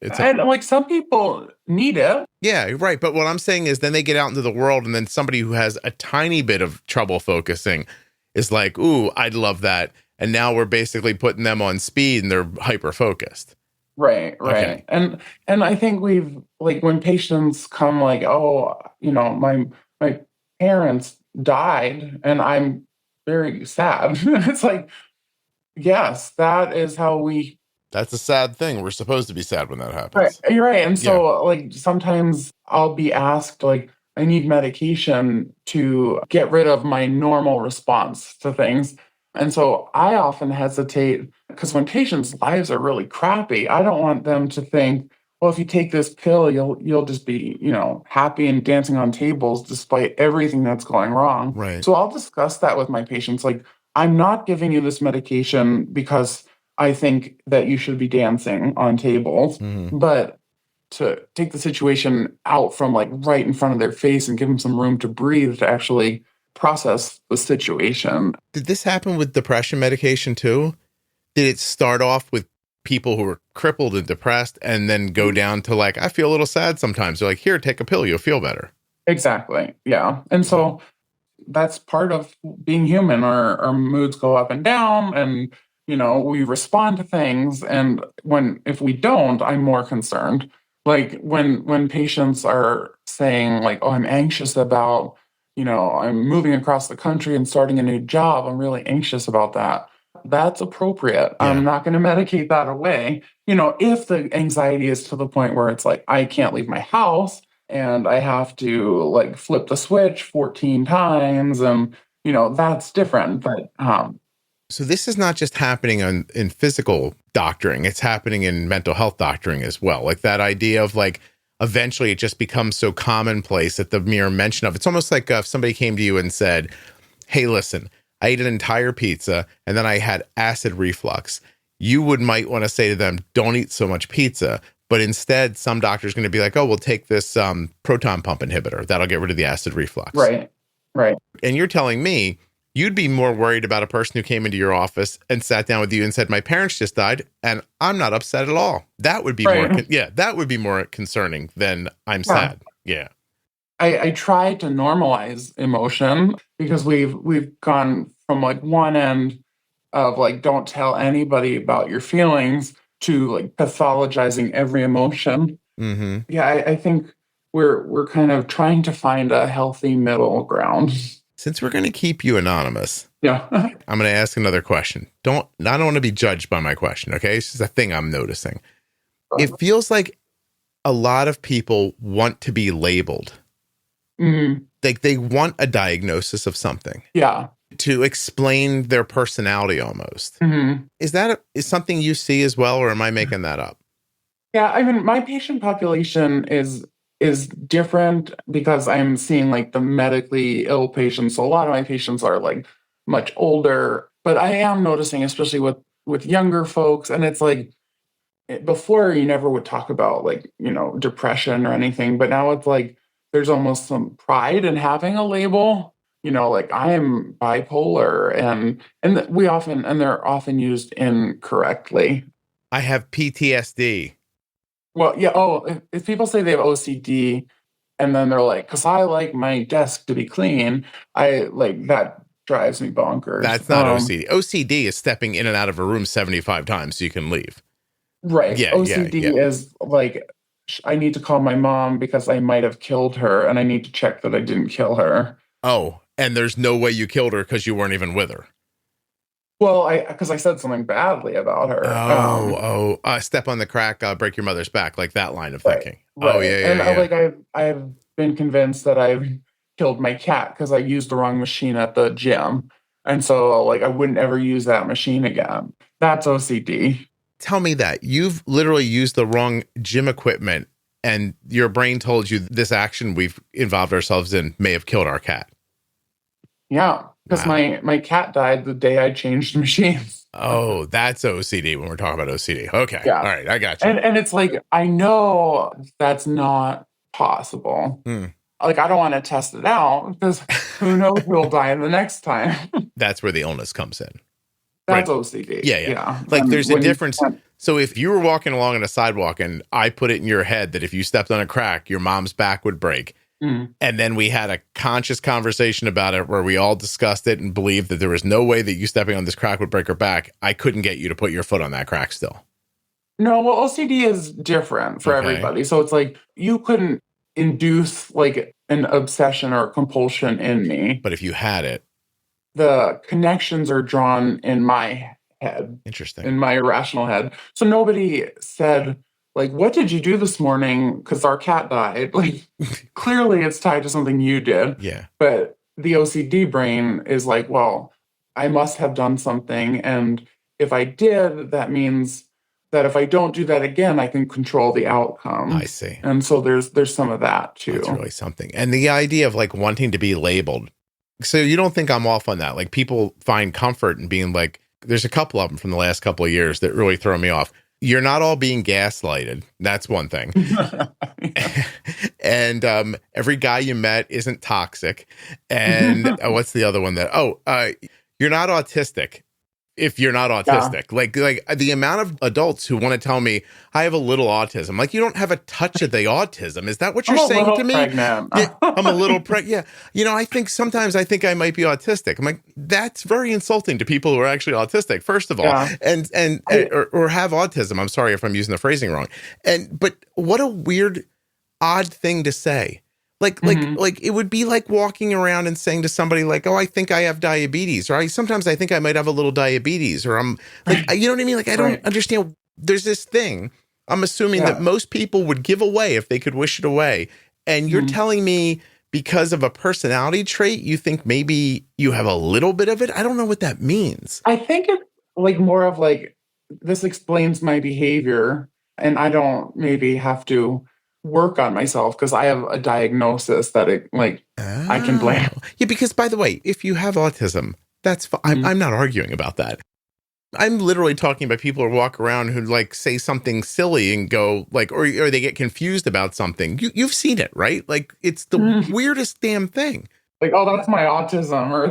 like some people need it. Yeah, right. But what I'm saying is then they get out into the world and then somebody who has a tiny bit of trouble focusing is like, ooh, I'd love that. And now we're basically putting them on speed and they're hyper focused. Right. Okay. And I think we've when patients come oh, my parents died and I'm very sad. It's like, yes, that is how that's a sad thing. We're supposed to be sad when that happens. Right. You're right. And so sometimes I'll be asked I need medication to get rid of my normal response to things. And so I often hesitate because when patients' lives are really crappy, I don't want them to think, well, if you take this pill, you'll just be, happy and dancing on tables despite everything that's going wrong. Right. So I'll discuss that with my patients. I'm not giving you this medication because I think that you should be dancing on tables, but to take the situation out from right in front of their face and give them some room to breathe to actually process the situation. Did this happen with depression medication too? Did it start off with people who were crippled and depressed and then go down to I feel a little sad sometimes? They're like, here, take a pill, you'll feel better. Exactly. Yeah. And so that's part of being human. Our moods go up and down and, we respond to things. And if we don't, I'm more concerned. When patients are saying oh, I'm anxious about, I'm moving across the country and starting a new job. I'm really anxious about that. That's appropriate. Yeah. I'm not going to medicate that away. If the anxiety is to the point where it's I can't leave my house and I have to flip the switch 14 times and, that's different. But, so this is not just happening in physical doctoring. It's happening in mental health doctoring as well. That idea of eventually it just becomes so commonplace that the mere mention of it's almost like if somebody came to you and said, hey, listen, I ate an entire pizza and then I had acid reflux. You might want to say to them, don't eat so much pizza. But instead, some doctor's going to be like, oh, we'll take this proton pump inhibitor. That'll get rid of the acid reflux. Right. And you're telling me you'd be more worried about a person who came into your office and sat down with you and said, my parents just died and I'm not upset at all. That would be that would be more concerning than I'm sad. Yeah. I try to normalize emotion because we've gone from one end of don't tell anybody about your feelings to pathologizing every emotion. Mm-hmm. Yeah, I think we're kind of trying to find a healthy middle ground. Since we're going to keep you anonymous, yeah, I'm going to ask another question. I don't want to be judged by my question. Okay, it's just a thing I'm noticing. It feels like a lot of people want to be labeled. Mm-hmm. They want a diagnosis of something. Yeah. To explain their personality almost. Mm-hmm. Is something you see as well, or am I making that up? Yeah, I mean, my patient population is different because I'm seeing the medically ill patients. So a lot of my patients are much older. But I am noticing, especially with younger folks, and it's like before you never would talk about like, depression or anything, but now it's like there's almost some pride in having a label, like I am bipolar and they're often used incorrectly. I have PTSD. Well, yeah. Oh, if people say they have OCD and then they're like, because I like my desk to be clean, I like that drives me bonkers. That's not OCD. OCD is stepping in and out of a room 75 times so you can leave. Right. Yeah, OCD is like, I need to call my mom because I might have killed her and I need to check that I didn't kill her. Oh, and there's no way you killed her because you weren't even with her. Well, because I said something badly about her. Step on the crack, break your mother's back, like that line of Right, thinking. right. Oh, yeah. I've been convinced that I've killed my cat because I used the wrong machine at the gym. And so, like, I wouldn't ever use that machine again. That's OCD. Tell me that. You've literally used the wrong gym equipment and your brain told you this action we've involved ourselves in may have killed our cat. Yeah, because my cat died the day I changed machines. Oh, that's OCD when we're talking about OCD. Okay. Yeah. All right. I got you. And it's like, I know that's not possible. Like, I don't want to test it out because who knows who'll die the next time. That's where the illness comes in. That's right. OCD. Yeah. Like, there's a difference. So if you were walking along on a sidewalk and I put it in your head that if you stepped on a crack, your mom's back would break. And then we had a conscious conversation about it where we all discussed it and believed that there was no way that you stepping on this crack would break her back. I couldn't get you to put your foot on that crack still. No, well, OCD is different for everybody. So it's like you couldn't induce like an obsession or compulsion in me. But if you had it, the connections are drawn in my head. Interesting. In my irrational head. So nobody said, like, what did you do this morning? Because our cat died. Like, clearly it's tied to something you did. Yeah. But the OCD brain is like, well, I must have done something. And if I did, that means that if I don't do that again, I can control the outcome. I see. And so there's some of that too. That's really something. And the idea of like wanting to be labeled. So you don't think I'm off on that? Like, people find comfort in being like, there's a couple of them from the last couple of years that really throw me off. You're not all being gaslighted. That's one thing. And every guy you met isn't toxic. And what's the other one that, you're not autistic. If you're not autistic, like the amount of adults who want to tell me I have a little autism, like, you don't have a touch of the autism. Is that what you're saying to me? Pregnant. Yeah, I'm a little pregnant. Yeah. I think sometimes I think I might be autistic. I'm like, that's very insulting to people who are actually autistic, first of all, or have autism. I'm sorry if I'm using the phrasing wrong. But what a weird, odd thing to say. Like it would be like walking around and saying to somebody like, oh, I think I have diabetes, or sometimes I think I might have a little diabetes, or I'm like, you know what I mean? Like, I don't understand. There's this thing I'm assuming that most people would give away if they could wish it away. And you're telling me because of a personality trait, you think maybe you have a little bit of it? I don't know what that means. I think it's like more of like, this explains my behavior and I don't maybe have to work on myself because I have a diagnosis that I can blame. Yeah, because by the way, if you have autism, that's fine. I'm not arguing about that. I'm literally talking about people who walk around who like say something silly and go like, or they get confused about something. You've seen it, right? Like, it's the weirdest damn thing. Like, oh, that's my autism. Or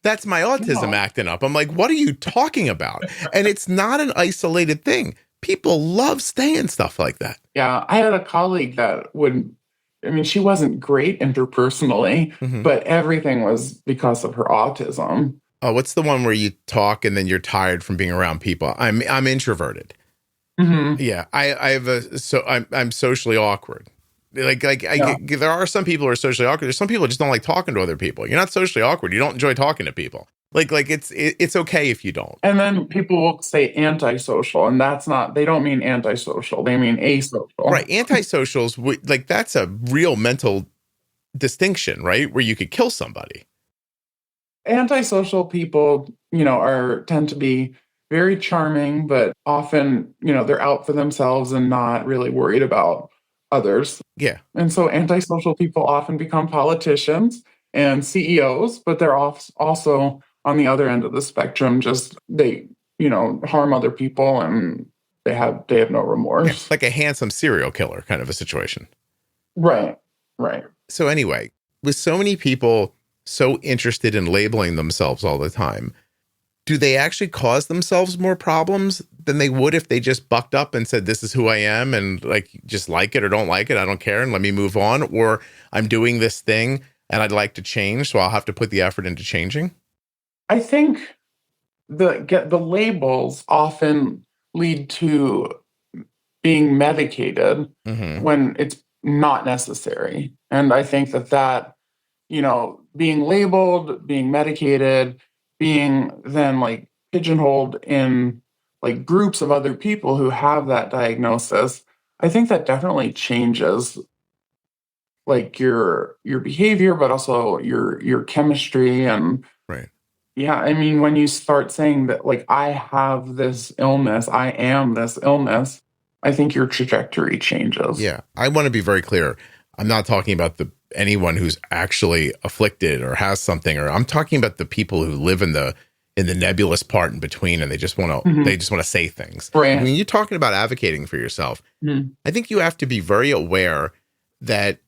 that's my autism acting up. I'm like, what are you talking about? And it's not an isolated thing. People love saying stuff like that. Yeah, I had a colleague that she wasn't great interpersonally, but everything was because of her autism. Oh, what's the one where you talk and then you're tired from being around people? I'm introverted. Yeah, I'm socially awkward. There are some people who are socially awkward. There's some people who just don't like talking to other people. You're not socially awkward. You don't enjoy talking to people. Like it's okay if you don't. And then people will say antisocial, and that's not, they don't mean antisocial. They mean asocial. Right. Antisocials, like, that's a real mental distinction, right? Where you could kill somebody. Antisocial people, tend to be very charming, but often, they're out for themselves and not really worried about others. Yeah. And so antisocial people often become politicians and CEOs, but they're also on the other end of the spectrum, just they, harm other people and they have no remorse. Like a handsome serial killer kind of a situation. Right. Right. So anyway, with so many people so interested in labeling themselves all the time, do they actually cause themselves more problems than they would if they just bucked up and said, this is who I am, and just like it or don't like it, I don't care, and let me move on? Or I'm doing this thing and I'd like to change, so I'll have to put the effort into changing? I think the labels often lead to being medicated when it's not necessary. And I think that being labeled, being medicated, being then pigeonholed in groups of other people who have that diagnosis, I think that definitely changes your behavior, but also your chemistry. And right. Yeah, I mean, when you start saying that I have this illness, I am this illness, I think your trajectory changes. Yeah, I want to be very clear. I'm not talking about anyone who's actually afflicted or has something, or I'm talking about the people who live in the nebulous part in between, and they just want to say things. Right. I mean, you're talking about advocating for yourself. I think you have to be very aware that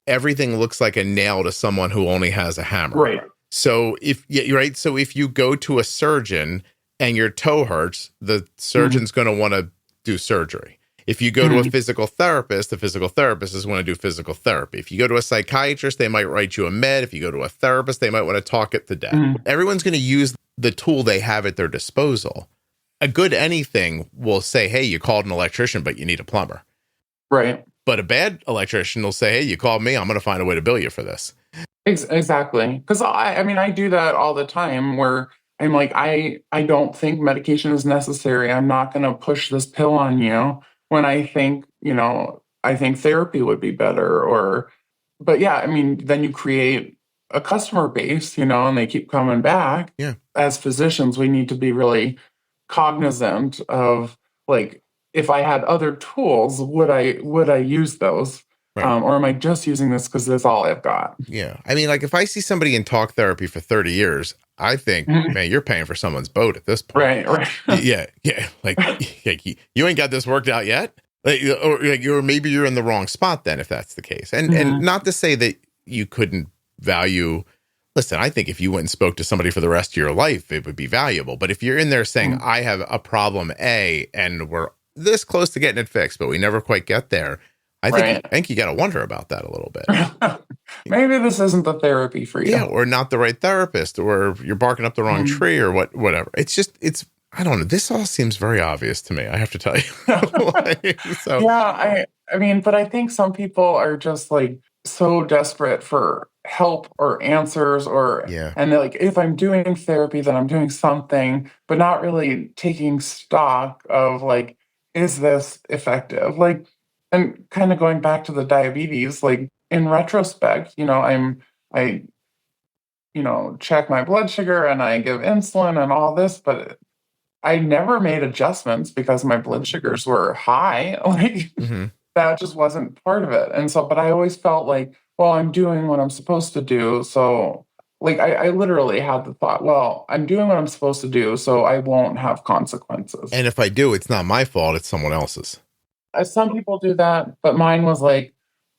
everything looks like a nail to someone who only has a hammer. Right. So if you go to a surgeon and your toe hurts, the surgeon's going to want to do surgery. If you go to a physical therapist, the physical therapist is going to do physical therapy. If you go to a psychiatrist, they might write you a med. If you go to a therapist, they might want to talk it to death. Everyone's going to use the tool they have at their disposal. A good anything will say, hey, you called an electrician, but you need a plumber. Right. But a bad electrician will say, hey, you called me, I'm going to find a way to bill you for this. Exactly. Because I do that all the time where I'm like, I don't think medication is necessary. I'm not going to push this pill on you when I think therapy would be better. But yeah, I mean, then you create a customer base, and they keep coming back. Yeah. As physicians, we need to be really cognizant of if I had other tools, would I use those? Right. Or am I just using this because that's all I've got? Yeah. I mean, if I see somebody in talk therapy for 30 years, I think, man, you're paying for someone's boat at this point. Right. Yeah. You ain't got this worked out yet. Or maybe you're in the wrong spot then, if that's the case. And not to say that you couldn't value. Listen, I think if you went and spoke to somebody for the rest of your life, it would be valuable. But if you're in there saying, I have a problem A, and we're this close to getting it fixed, but we never quite get there, I think you got to wonder about that a little bit. Maybe this isn't the therapy for you. Yeah, or not the right therapist, or you're barking up the wrong tree, or whatever. I don't know. This all seems very obvious to me, I have to tell you. Yeah, I mean, but I think some people are just so desperate for help or answers, and they're if I'm doing therapy, then I'm doing something, but not really taking stock of is this effective? And kind of going back to the diabetes, in retrospect, I check my blood sugar and I give insulin and all this, but I never made adjustments because my blood sugars were high. That just wasn't part of it. And so, but I always felt well, I'm doing what I'm supposed to do. So I literally had the thought, well, I'm doing what I'm supposed to do, so I won't have consequences. And if I do, it's not my fault, it's someone else's. Some people do that, but mine was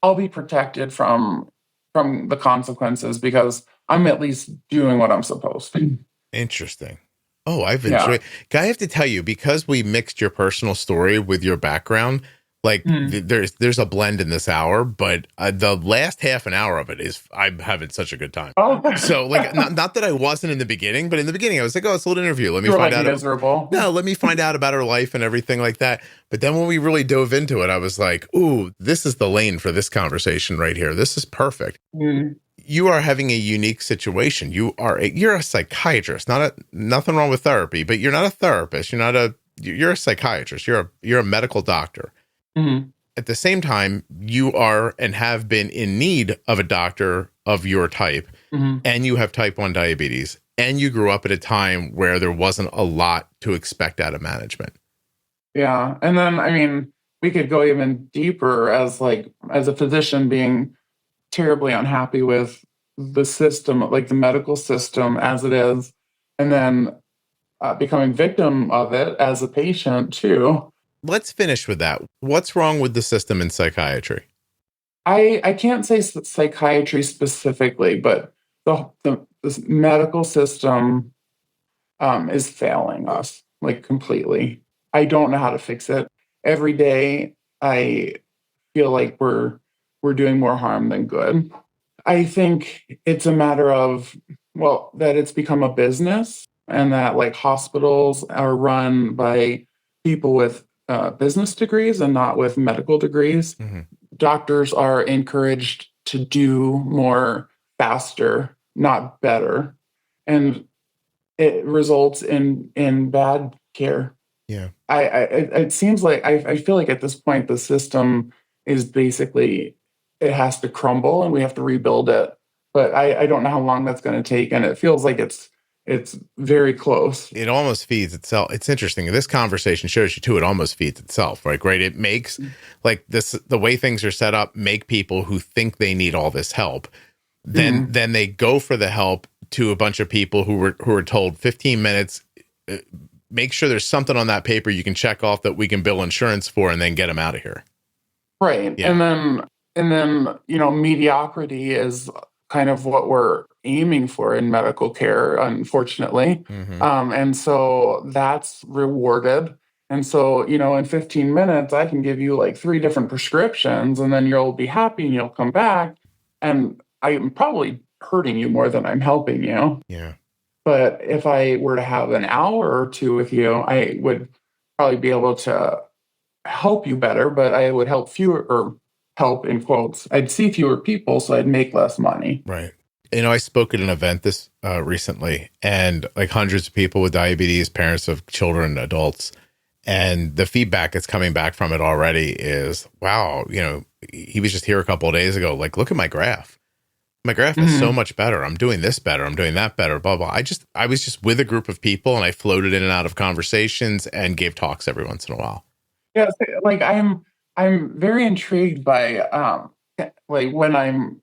I'll be protected from the consequences because I'm at least doing what I'm supposed to. Interesting. Oh, I've enjoyed. I have to tell you, because we mixed your personal story with your background, there's a blend in this hour, but the last half an hour of it is I'm having such a good time. Oh. So not that I wasn't in the beginning, but in the beginning I was it's a little interview. Let me find out. Miserable. Let me find out about her life and everything like that. But then when we really dove into it, I was like, ooh, this is the lane for this conversation right here. This is perfect. You are having a unique situation. You're a psychiatrist, nothing wrong with therapy, but you're not a therapist. You're a psychiatrist. You're a medical doctor. At the same time, you are and have been in need of a doctor of your type, and you have type 1 diabetes, and you grew up at a time where there wasn't a lot to expect out of management. Yeah. And then, I mean, we could go even deeper as a physician being terribly unhappy with the system, like the medical system as it is, and then becoming victim of it as a patient too. Let's finish with that. What's wrong with the system in psychiatry? I can't say psychiatry specifically, but the medical system is failing us like completely. I don't know how to fix it. Every day I feel like we're doing more harm than good. I think it's a matter of, well, that it's become a business and that like hospitals are run by people with business degrees and not with medical degrees. Mm-hmm. Doctors are encouraged to do more faster, not better. And it results in bad care. Yeah. It seems like I feel like at this point the system is basically, it has to crumble and we have to rebuild it. But I don't know how long that's going to take, and it feels like it's very close. It almost feeds itself. It's interesting. This conversation shows you too. It almost feeds itself, right? It makes like this, the way things are set up, make people who think they need all this help. Then they go for the help to a bunch of people who were told 15 minutes. Make sure there's something on that paper you can check off that we can bill insurance for, and then get them out of here. Right. Yeah. And then, mediocrity is kind of what we're aiming for in medical care, unfortunately. Mm-hmm. And so that's rewarded. And so, in 15 minutes, I can give you like 3 different prescriptions, and then you'll be happy and you'll come back. And I'm probably hurting you more than I'm helping you. Yeah. But if I were to have an hour or 2 with you, I would probably be able to help you better, but I would help fewer, or help in quotes. I'd see fewer people, so I'd make less money. Right. I spoke at an event this recently, and like hundreds of people with diabetes, parents of children, adults, and the feedback that's coming back from it already is, wow, he was just here a couple of days ago. Like, look at my graph. My graph is so much better. I'm doing this better. I'm doing that better, blah, blah. I was just with a group of people, and I floated in and out of conversations and gave talks every once in a while. Yeah. Like I'm very intrigued by, like when I'm,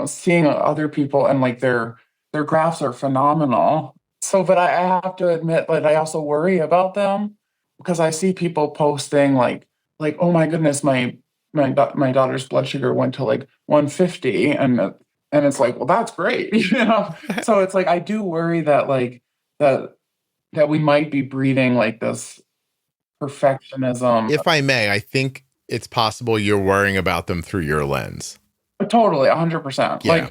seeing other people and like their graphs are phenomenal. So, but I have to admit that I also worry about them, because I see people posting like, oh my goodness, my daughter's blood sugar went to like 150, and it's like, well, that's great, So it's like I do worry that like that we might be breeding like this perfectionism. If I may, I think it's possible you're worrying about them through your lens. Totally, 100%. Yeah.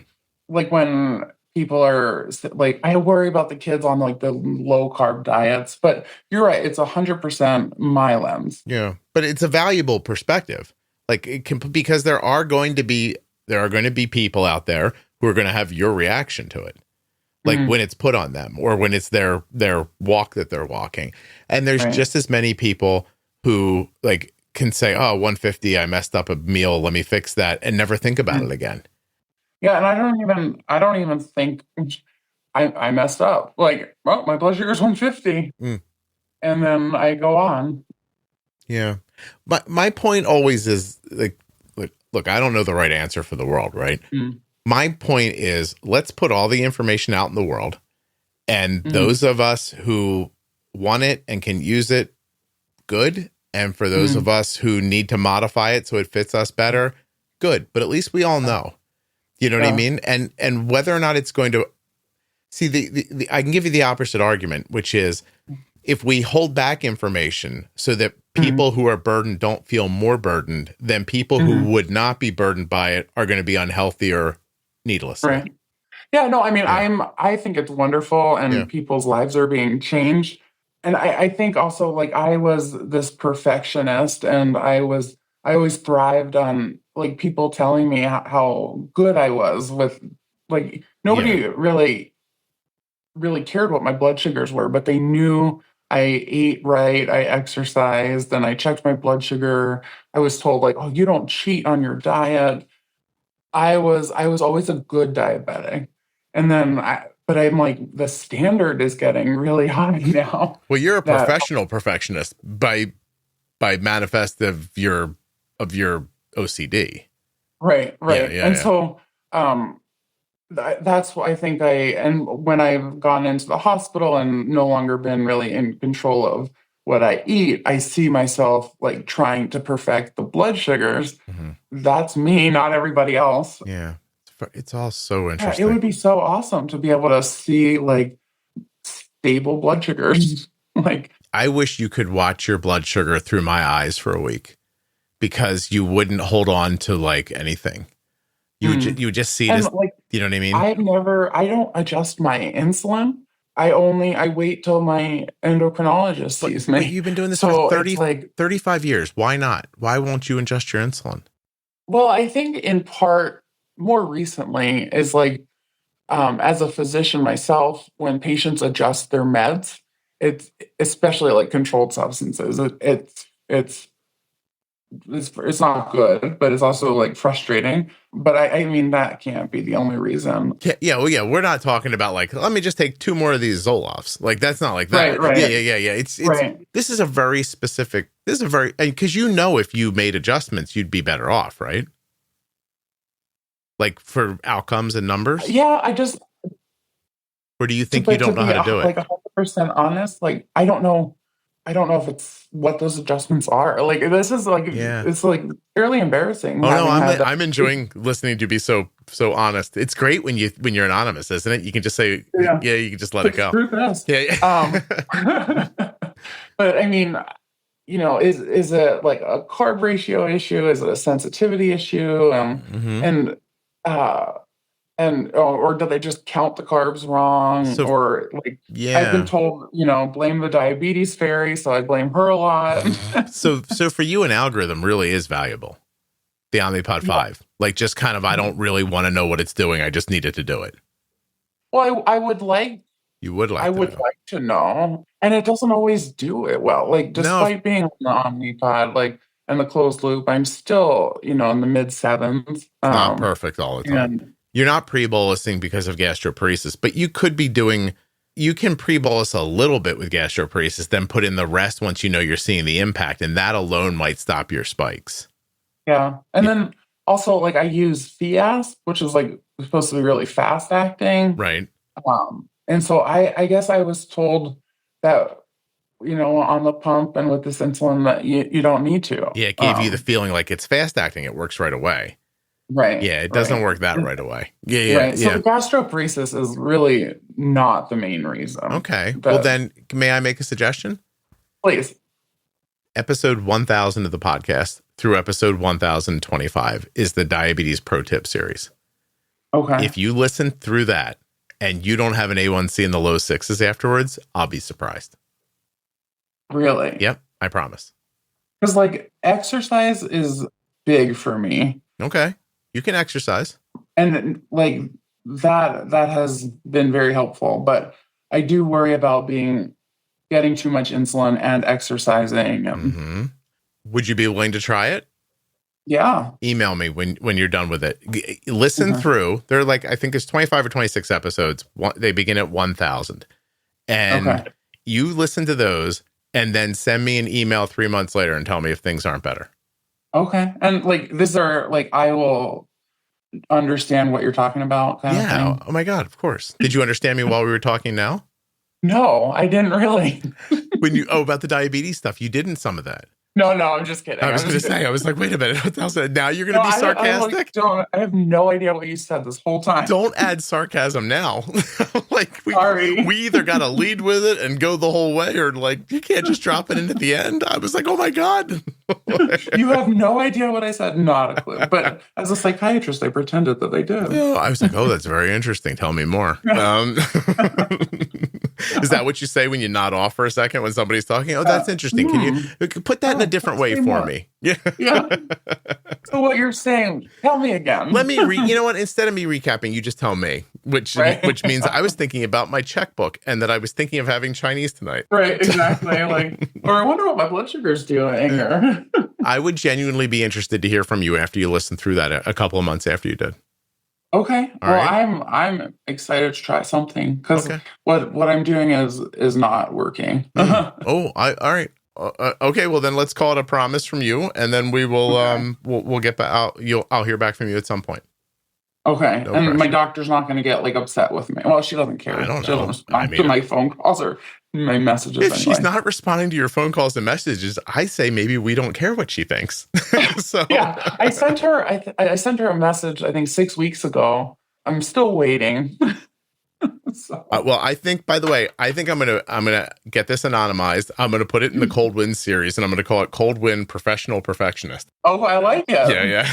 Like when people are like, I worry about the kids on like the low carb diets, but you're right, it's 100% my lens. Yeah, but it's a valuable perspective. Like it can, because there are going to be people out there who are going to have your reaction to it. Like when it's put on them, or when it's their walk that they're walking. And there's just as many people who like can say, oh, 150, I messed up a meal, let me fix that, and never think about it again. Yeah, and I don't even think I messed up. Like, well, my blood sugar is 150. And then I go on. Yeah. But my point always is like, look, I don't know the right answer for the world, right? My point is, let's put all the information out in the world, and those of us who want it and can use it, good. And for those of us who need to modify it so it fits us better, good. But at least we all know, you know what I mean? And whether or not it's going to see the I can give you the opposite argument, which is if we hold back information so that people who are burdened don't feel more burdened, then people who would not be burdened by it are going to be unhealthier needlessly. Right. Yeah, no, I mean, I think it's wonderful, and people's lives are being changed. And I think also, like, I was this perfectionist, and I always thrived on like people telling me how good I was with, like, nobody really cared what my blood sugars were, but they knew I ate right, I exercised, and I checked my blood sugar. I was told like, oh, you don't cheat on your diet. I was always a good diabetic. And then but I'm like, the standard is getting really high now. Well, you're a professional perfectionist by manifest of your OCD. Right. Yeah, and so That's what I think and when I've gone into the hospital and no longer been really in control of what I eat, I see myself like trying to perfect the blood sugars. That's me, not everybody else. Yeah. It's all so Yeah, interesting. it would be so awesome to be able to see like stable blood sugars. Like, I wish you could watch your blood sugar through my eyes for a week, because you wouldn't hold on to like anything. You would just see it as, like, you know what I mean? I don't adjust my insulin. I wait till my endocrinologist sees me. But you've been doing this So for it's like, 35 years. Why not? Why won't you adjust your insulin? well, I think in part more recently is like, as a physician myself, when patients adjust their meds, it's especially like controlled substances. It's not good, but it's also like frustrating. But I mean, that can't be the only reason. Yeah. Well, yeah. We're not talking about like, let me just take 2 more of these Zolofts. Like, that's not like that. Right. Yeah. It's Right. This is a very specific. This is a very, because if you made adjustments, you'd be better off, right? Like for outcomes and numbers. Yeah, Or do you think you don't know how to do it? Like 100% honest, like I don't know if it's what those adjustments are. Like this is like, it's like fairly embarrassing. Oh no, I'm enjoying listening to you be so honest. It's great when you're anonymous, isn't it? You can just say, you can just let it go. Yeah. But I mean, is it like a carb ratio issue? Is it a sensitivity issue? Or do they just count the carbs wrong? Or like, I've been told, blame the diabetes fairy, so I blame her a lot. So for you, an algorithm really is valuable. The Omnipod 5, like just kind of, I don't really want to know what it's doing. I just need it to do it. Well, I would like. You would like. I would like to know, and it doesn't always do it well. Like despite being on the Omnipod, like and the closed loop, I'm still, in the mid 7s. Not perfect all the time. You're not pre-bolusing because of gastroparesis, but you could be you can pre-bolus a little bit with gastroparesis, then put in the rest once you're seeing the impact, and that alone might stop your spikes. Yeah. And then also, like, I use Fiasp, which is like supposed to be really fast acting. Right. And so I guess I was told that, on the pump and with this insulin that you don't need to. Yeah, it gave you the feeling like it's fast acting. It works right away. Right. Yeah, it doesn't work that right away. Yeah. Right. So the gastroparesis is really not the main reason. Okay. Well, then, may I make a suggestion? Please. Episode 1000 of the podcast through episode 1025 is the Diabetes Pro Tip series. Okay. If you listen through that and you don't have an A1C in the low 6s afterwards, I'll be surprised. Really? Yep, I promise. Because like exercise is big for me. Okay. You can exercise. And like that has been very helpful, but I do worry about getting too much insulin and exercising. Would you be willing to try it? Yeah. Email me when you're done with it. Listen through. They're like, I think there's 25 or 26 episodes. They begin at 1000. And you listen to those and then send me an email 3 months later and tell me if things aren't better. Okay. And like these are like, I will understand what you're talking about. Kind of thing. Oh my God, of course. Did you understand me while we were talking now? No, I didn't really. About the diabetes stuff, you didn't some of that. No, I'm just kidding. I was going to say, I was like, wait a minute. Now you're going to be sarcastic? I have no idea what you said this whole time. Don't add sarcasm now. Sorry. We either got to lead with it and go the whole way, or like, you can't just drop it in at the end. I was like, oh my God. You have no idea what I said. Not a clue. But as a psychiatrist, I pretended that they did. Yeah, I was like, oh, that's very interesting. Tell me more. Is that what you say when you nod off for a second when somebody's talking? Oh, that's interesting. Can you put that in a different way for me? Yeah. So what you're saying, tell me again. Let me you know what? Instead of me recapping, you just tell me, which means I was thinking about my checkbook and that I was thinking of having Chinese tonight. Right, exactly. Or I wonder what my blood sugar's doing. I would genuinely be interested to hear from you after you listen through that a couple of months after you did. Okay. I'm excited to try something because what I'm doing is not working. All right. Okay. Well, then let's call it a promise from you, and then we will we'll get back out. I'll hear back from you at some point. Okay. No And my pressure. doctor's not going to get like upset with me. Well, she doesn't care. I don't She doesn't know. respond to my phone calls or my messages If anyway. she's not responding to your phone calls and messages, I say maybe we don't care what she thinks. So Yeah, I sent her. I sent her a message. I think 6 weeks ago. I'm still waiting. So, well, I think. By the way, I think I'm gonna get this anonymized. I'm gonna put it in the Cold Wind series, and I'm gonna call it Cold Wind Professional Perfectionist. oh, I like it. Yeah.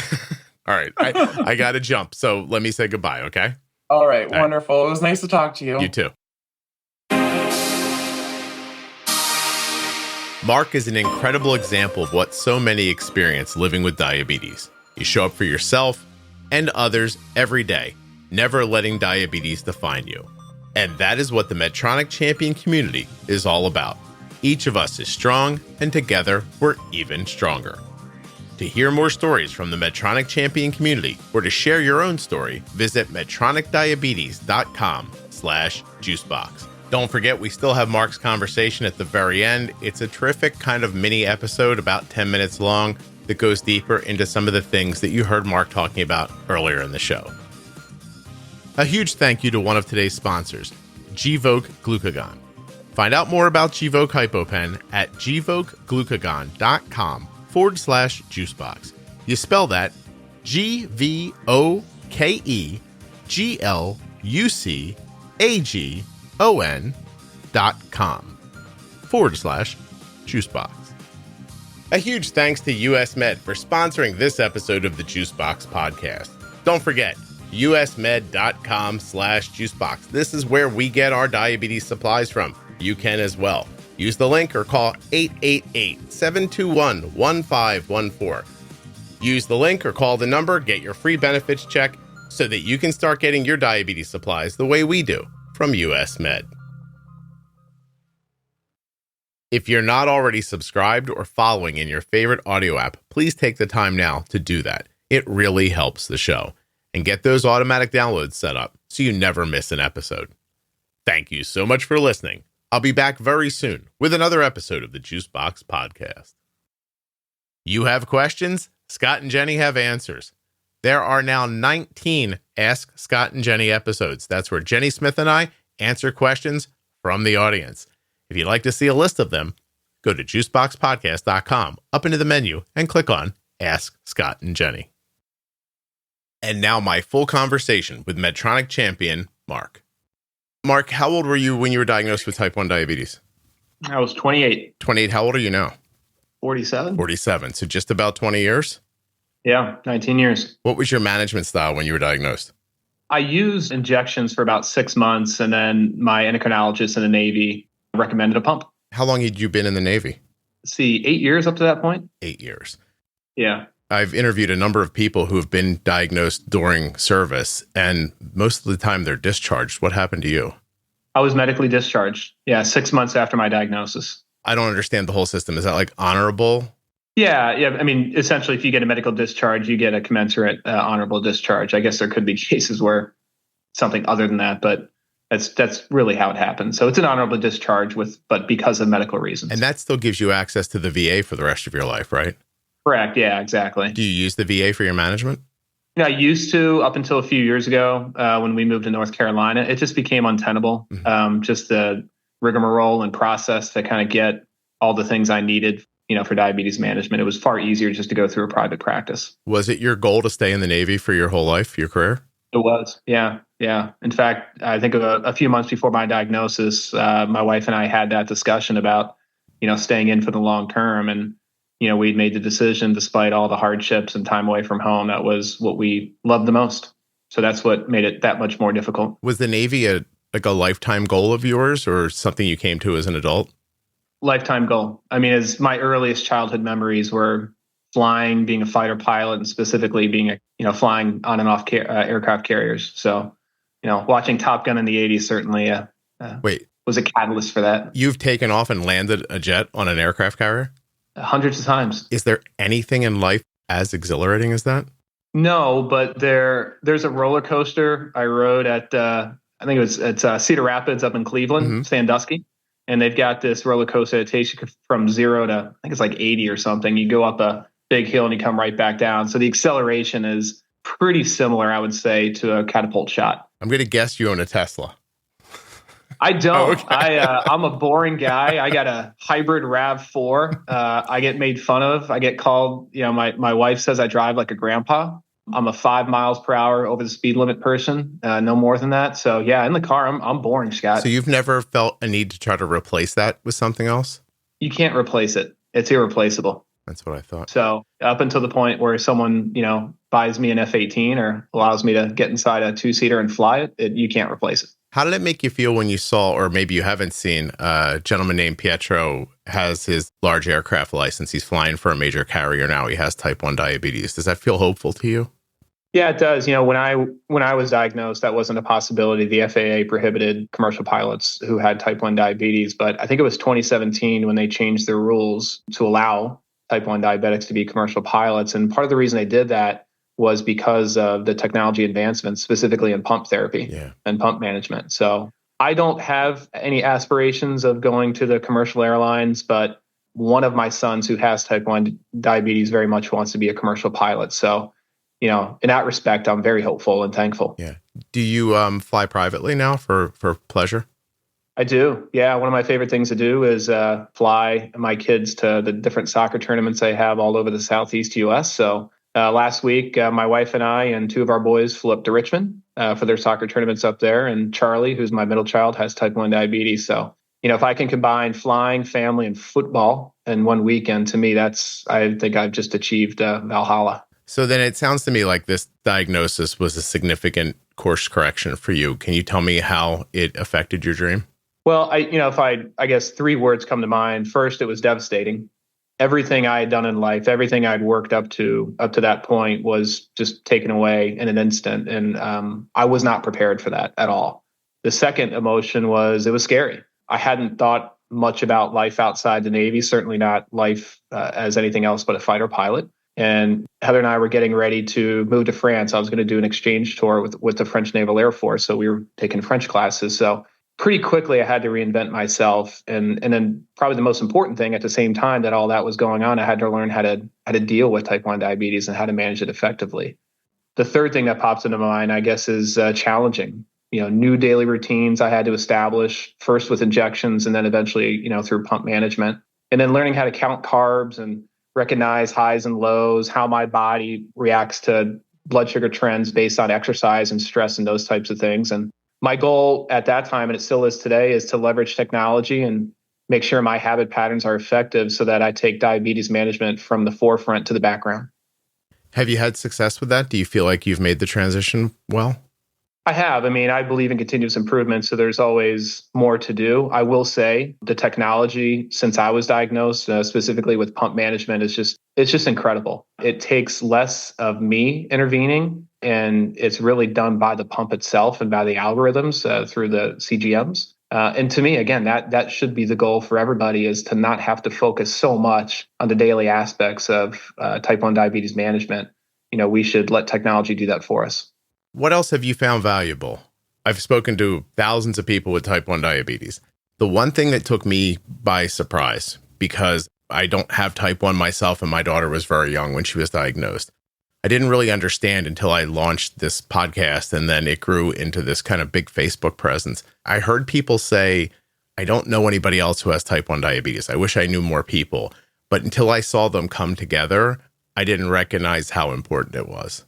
All right, I got to jump. So let me say goodbye. Okay. All right, wonderful. It was nice to talk to you. You too. Mark is an incredible example of what so many experience living with diabetes. You show up for yourself and others every day, never letting diabetes define you. And that is what the Medtronic Champion community is all about. Each of us is strong, and together we're even stronger. To hear more stories from the Medtronic Champion community or to share your own story, visit medtronicdiabetes.com/juicebox. Don't forget, we still have Mark's conversation at the very end. It's a terrific kind of mini episode, about 10 minutes long, that goes deeper into some of the things that you heard Mark talking about earlier in the show. A huge thank you to one of today's sponsors, Gvoke Glucagon. Find out more about Gvoke HypoPen at gvokeGlucagon.com/juicebox. You spell that GVOKEGLUCAGON.com/juicebox. A huge thanks to US Med for sponsoring this episode of the Juicebox Podcast. Don't forget, usmed.com/juicebox. This is where we get our diabetes supplies from. You can as well. Use the link or call 888-721-1514. Use the link or call the number, get your free benefits check so that you can start getting your diabetes supplies the way we do from US Med. If you're not already subscribed or following in your favorite audio app, please take the time now to do that. It really helps the show. And get those automatic downloads set up so you never miss an episode. Thank you so much for listening. I'll be back very soon with another episode of the Juicebox Podcast. You have questions? Scott and Jenny have answers. There are now 19 Ask Scott and Jenny episodes. That's where Jenny Smith and I answer questions from the audience. If you'd like to see a list of them, go to juiceboxpodcast.com, up into the menu, and click on Ask Scott and Jenny. And now my full conversation with Medtronic champion, Mark. Mark, how old were you when you were diagnosed with type 1 diabetes? I was 28. 28. How old are you now? 47. 47. So just about 20 years? Yeah, 19 years. What was your management style when you were diagnosed? I used injections for about 6 months, and then my endocrinologist in the Navy recommended a pump. How long had you been in the Navy? Let's see, 8 years up to that point. 8 years. Yeah. I've interviewed a number of people who have been diagnosed during service, and most of the time they're discharged. What happened to you? I was medically discharged. Yeah, 6 months after my diagnosis. I don't understand the whole system. Is that like honorable? Yeah. I mean, essentially, if you get a medical discharge, you get a commensurate honorable discharge. I guess there could be cases where something other than that, but that's really how it happens. So it's an honorable discharge but because of medical reasons. And that still gives you access to the VA for the rest of your life, right? Correct. Yeah, exactly. Do you use the VA for your management? I used to up until a few years ago when we moved to North Carolina. It just became untenable. Just the rigmarole and process to kind of get all the things I needed, for diabetes management. It was far easier just to go through a private practice. Was it your goal to stay in the Navy for your whole life, your career? It was. Yeah. In fact, I think a few months before my diagnosis, my wife and I had that discussion about, staying in for the long term. And, we'd made the decision despite all the hardships and time away from home. That was what we loved the most. So that's what made it that much more difficult. Was the Navy a lifetime goal of yours or something you came to as an adult? Lifetime goal. I mean, as my earliest childhood memories were flying, being a fighter pilot, and specifically being flying on and off aircraft carriers. So, watching Top Gun in the 80s certainly was a catalyst for that. You've taken off and landed a jet on an aircraft carrier? Hundreds of times. Is there anything in life as exhilarating as that? No, but there's a roller coaster I rode at, I think it's Cedar Rapids up in Cleveland, Sandusky. And they've got this roller coaster that takes you from 0 to, I think it's like 80 or something. You go up a big hill and you come right back down. So the acceleration is pretty similar, I would say, to a catapult shot. I'm going to guess you own a Tesla. I don't. Okay. I'm a boring guy. I got a hybrid RAV4. I get made fun of. I get called, my wife says I drive like a grandpa. I'm a 5 miles per hour over the speed limit person, no more than that. So yeah, in the car, I'm boring, Scott. So you've never felt a need to try to replace that with something else? You can't replace it. It's irreplaceable. That's what I thought. So up until the point where someone, buys me an F-18 or allows me to get inside a 2-seater and fly it, you can't replace it. How did it make you feel when you saw, or maybe you haven't seen, a gentleman named Pietro has his large aircraft license. He's flying for a major carrier now. He has type 1 diabetes. Does that feel hopeful to you? Yeah, it does. When I was diagnosed, that wasn't a possibility. The FAA prohibited commercial pilots who had type 1 diabetes. But I think it was 2017 when they changed their rules to allow type 1 diabetics to be commercial pilots. And part of the reason they did that was because of the technology advancements, specifically in pump therapy and pump management. So I don't have any aspirations of going to the commercial airlines, but one of my sons who has type 1 diabetes very much wants to be a commercial pilot. So, in that respect, I'm very hopeful and thankful. Yeah. Do you fly privately now for pleasure? I do. Yeah. One of my favorite things to do is fly my kids to the different soccer tournaments I have all over the Southeast U.S. So last week, my wife and I and 2 of our boys flew up to Richmond for their soccer tournaments up there. And Charlie, who's my middle child, has type 1 diabetes. So, if I can combine flying, family, and football in one weekend, to me, I think I've just achieved Valhalla. So then it sounds to me like this diagnosis was a significant course correction for you. Can you tell me how it affected your dream? Well, I guess 3 words come to mind. First, it was devastating. Everything I had done in life, everything I'd worked up to that point was just taken away in an instant. And I was not prepared for that at all. The second emotion was, it was scary. I hadn't thought much about life outside the Navy, certainly not life as anything else but a fighter pilot. And Heather and I were getting ready to move to France. I was going to do an exchange tour with the French Naval Air Force. So we were taking French classes. So pretty quickly, I had to reinvent myself. And then probably the most important thing, at the same time that all that was going on, I had to learn how to deal with type 1 diabetes and how to manage it effectively. The third thing that pops into my mind, I guess, is challenging. New daily routines I had to establish, first with injections and then eventually, through pump management. And then learning how to count carbs and recognize highs and lows, how my body reacts to blood sugar trends based on exercise and stress and those types of things. And my goal at that time, and it still is today, is to leverage technology and make sure my habit patterns are effective so that I take diabetes management from the forefront to the background. Have you had success with that? Do you feel like you've made the transition well? I have. I believe in continuous improvement, so there's always more to do. I will say the technology since I was diagnosed, specifically with pump management, it's just incredible. It takes less of me intervening, and it's really done by the pump itself and by the algorithms through the CGMs. And to me, again, that should be the goal for everybody, is to not have to focus so much on the daily aspects of type 1 diabetes management. We should let technology do that for us. What else have you found valuable? I've spoken to thousands of people with type 1 diabetes. The one thing that took me by surprise, because I don't have type 1 myself and my daughter was very young when she was diagnosed, I didn't really understand until I launched this podcast, and then it grew into this kind of big Facebook presence. I heard people say, I don't know anybody else who has type 1 diabetes. I wish I knew more people. But until I saw them come together, I didn't recognize how important it was.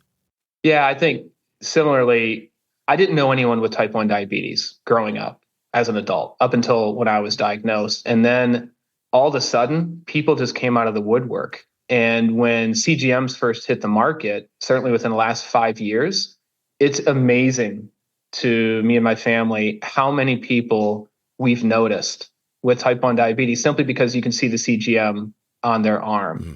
Yeah, I think similarly, I didn't know anyone with type 1 diabetes growing up as an adult, up until when I was diagnosed. And then all of a sudden, people just came out of the woodwork. And when CGMs first hit the market, certainly within the last 5 years, it's amazing to me and my family how many people we've noticed with type 1 diabetes simply because you can see the CGM on their arm.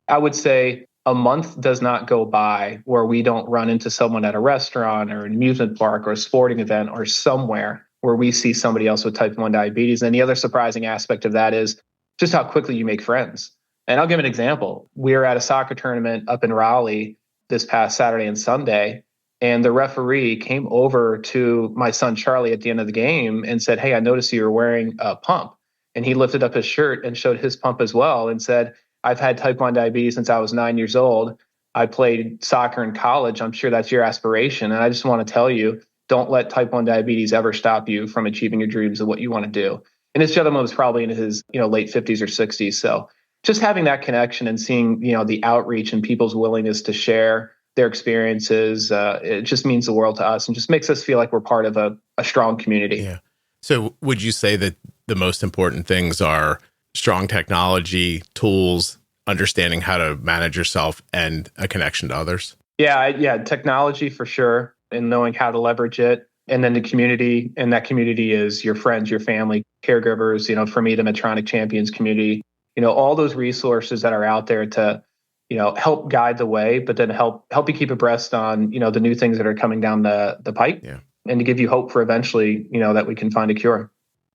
I would say a month does not go by where we don't run into someone at a restaurant or an amusement park or a sporting event or somewhere where we see somebody else with type 1 diabetes. And the other surprising aspect of that is just how quickly you make friends. And I'll give an example. We were at a soccer tournament up in Raleigh this past Saturday and Sunday, and the referee came over to my son Charlie at the end of the game and said, "Hey, I noticed you were wearing a pump." And he lifted up his shirt and showed his pump as well and said, "I've had type 1 diabetes since I was 9 years old. I played soccer in college. I'm sure that's your aspiration. And I just want to tell you, don't let type 1 diabetes ever stop you from achieving your dreams of what you want to do. And this gentleman was probably in his, late 50s or 60s. So just having that connection and seeing, the outreach and people's willingness to share their experiences, it just means the world to us and just makes us feel like we're part of a strong community. Yeah. So would you say that the most important things are strong technology, tools, understanding how to manage yourself, and a connection to others? Yeah. Technology for sure, and knowing how to leverage it. And then the community, and that community is your friends, your family, caregivers, for me, the Medtronic Champions community, all those resources that are out there to, help guide the way, but then help you keep abreast on, the new things that are coming down the pipe. Yeah. And to give you hope for eventually, that we can find a cure.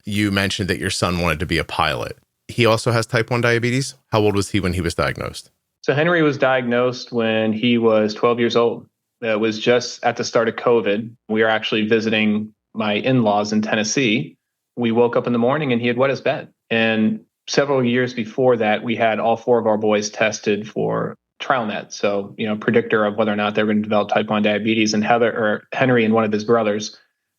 You mentioned that your son wanted to be a pilot. He also has type 1 diabetes. How old was he when he was diagnosed? So Henry was diagnosed when he was 12 years old. It was just at the start of COVID. We were actually visiting my in-laws in Tennessee. We woke up in the morning and he had wet his bed. And several years before that, we had all 4 of our boys tested for TrialNet. So, predictor of whether or not they were going to develop type 1 diabetes. And Henry and one of his brothers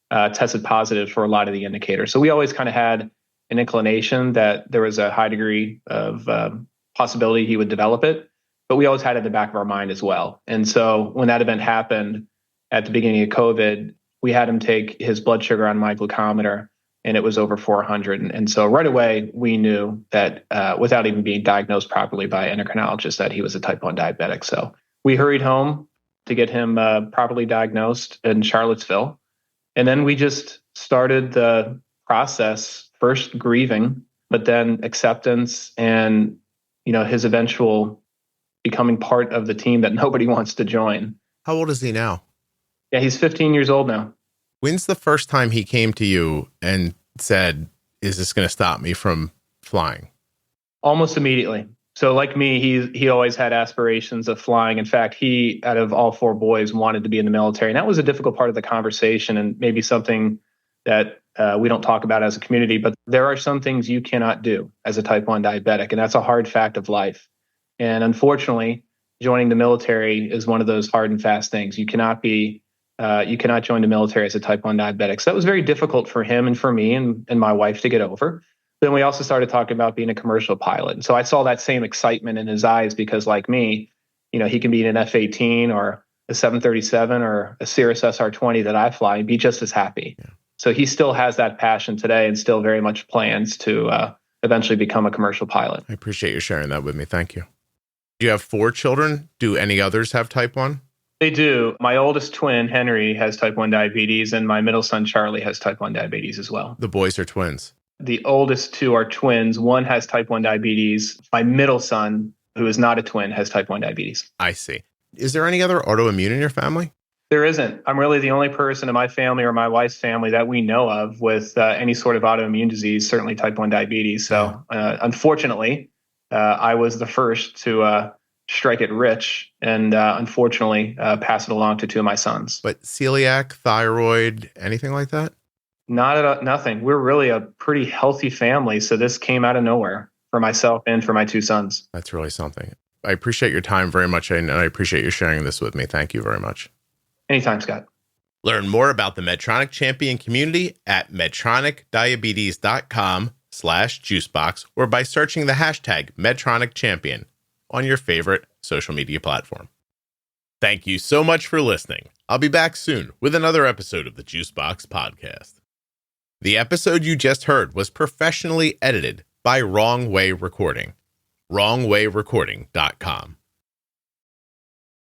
tested positive for a lot of the indicators. So we always kind of had an inclination that there was a high degree of possibility he would develop it, but we always had it in the back of our mind as well. And so when that event happened at the beginning of COVID, we had him take his blood sugar on my glucometer, and it was over 400. And so right away, we knew that without even being diagnosed properly by an endocrinologist, that he was a type 1 diabetic. So we hurried home to get him properly diagnosed in Charlottesville. And then we just started the process, first grieving, but then acceptance and, his eventual becoming part of the team that nobody wants to join. How old is he now? Yeah, he's 15 years old now. When's the first time he came to you and said, is this going to stop me from flying? Almost immediately. So like me, he always had aspirations of flying. In fact, he, out of all 4 boys, wanted to be in the military. And that was a difficult part of the conversation, and maybe something that we don't talk about as a community. But there are some things you cannot do as a type 1 diabetic, and that's a hard fact of life. And unfortunately, joining the military is one of those hard and fast things. You cannot join the military as a type 1 diabetic. So that was very difficult for him and for me and my wife to get over. Then we also started talking about being a commercial pilot. And so I saw that same excitement in his eyes because, like me, he can be in an F-18 or a 737 or a Cirrus SR-20 that I fly and be just as happy. Yeah. So he still has that passion today and still very much plans to eventually become a commercial pilot. I appreciate you sharing that with me. Thank you. You have 4 children. Do any others have type 1? They do. My oldest twin, Henry, has type 1 diabetes, and my middle son, Charlie, has type 1 diabetes as well. The boys are twins. The oldest 2 are twins. One has type 1 diabetes. My middle son, who is not a twin, has type 1 diabetes. I see. Is there any other autoimmune in your family? There isn't. I'm really the only person in my family or my wife's family that we know of with any sort of autoimmune disease, certainly type 1 diabetes. So unfortunately, I was the first to strike it rich and unfortunately pass it along to 2 of my sons. But celiac, thyroid, anything like that? Nothing. We're really a pretty healthy family. So this came out of nowhere for myself and for my 2 sons. That's really something. I appreciate your time very much, and I appreciate you sharing this with me. Thank you very much. Anytime, Scott. Learn more about the Medtronic Champion community at medtronicdiabetes.com/juicebox or by searching the hashtag Medtronic Champion on your favorite social media platform. Thank you so much for listening. I'll be back soon with another episode of the Juicebox Podcast. The episode you just heard was professionally edited by Wrong Way Recording. WrongWayRecording.com.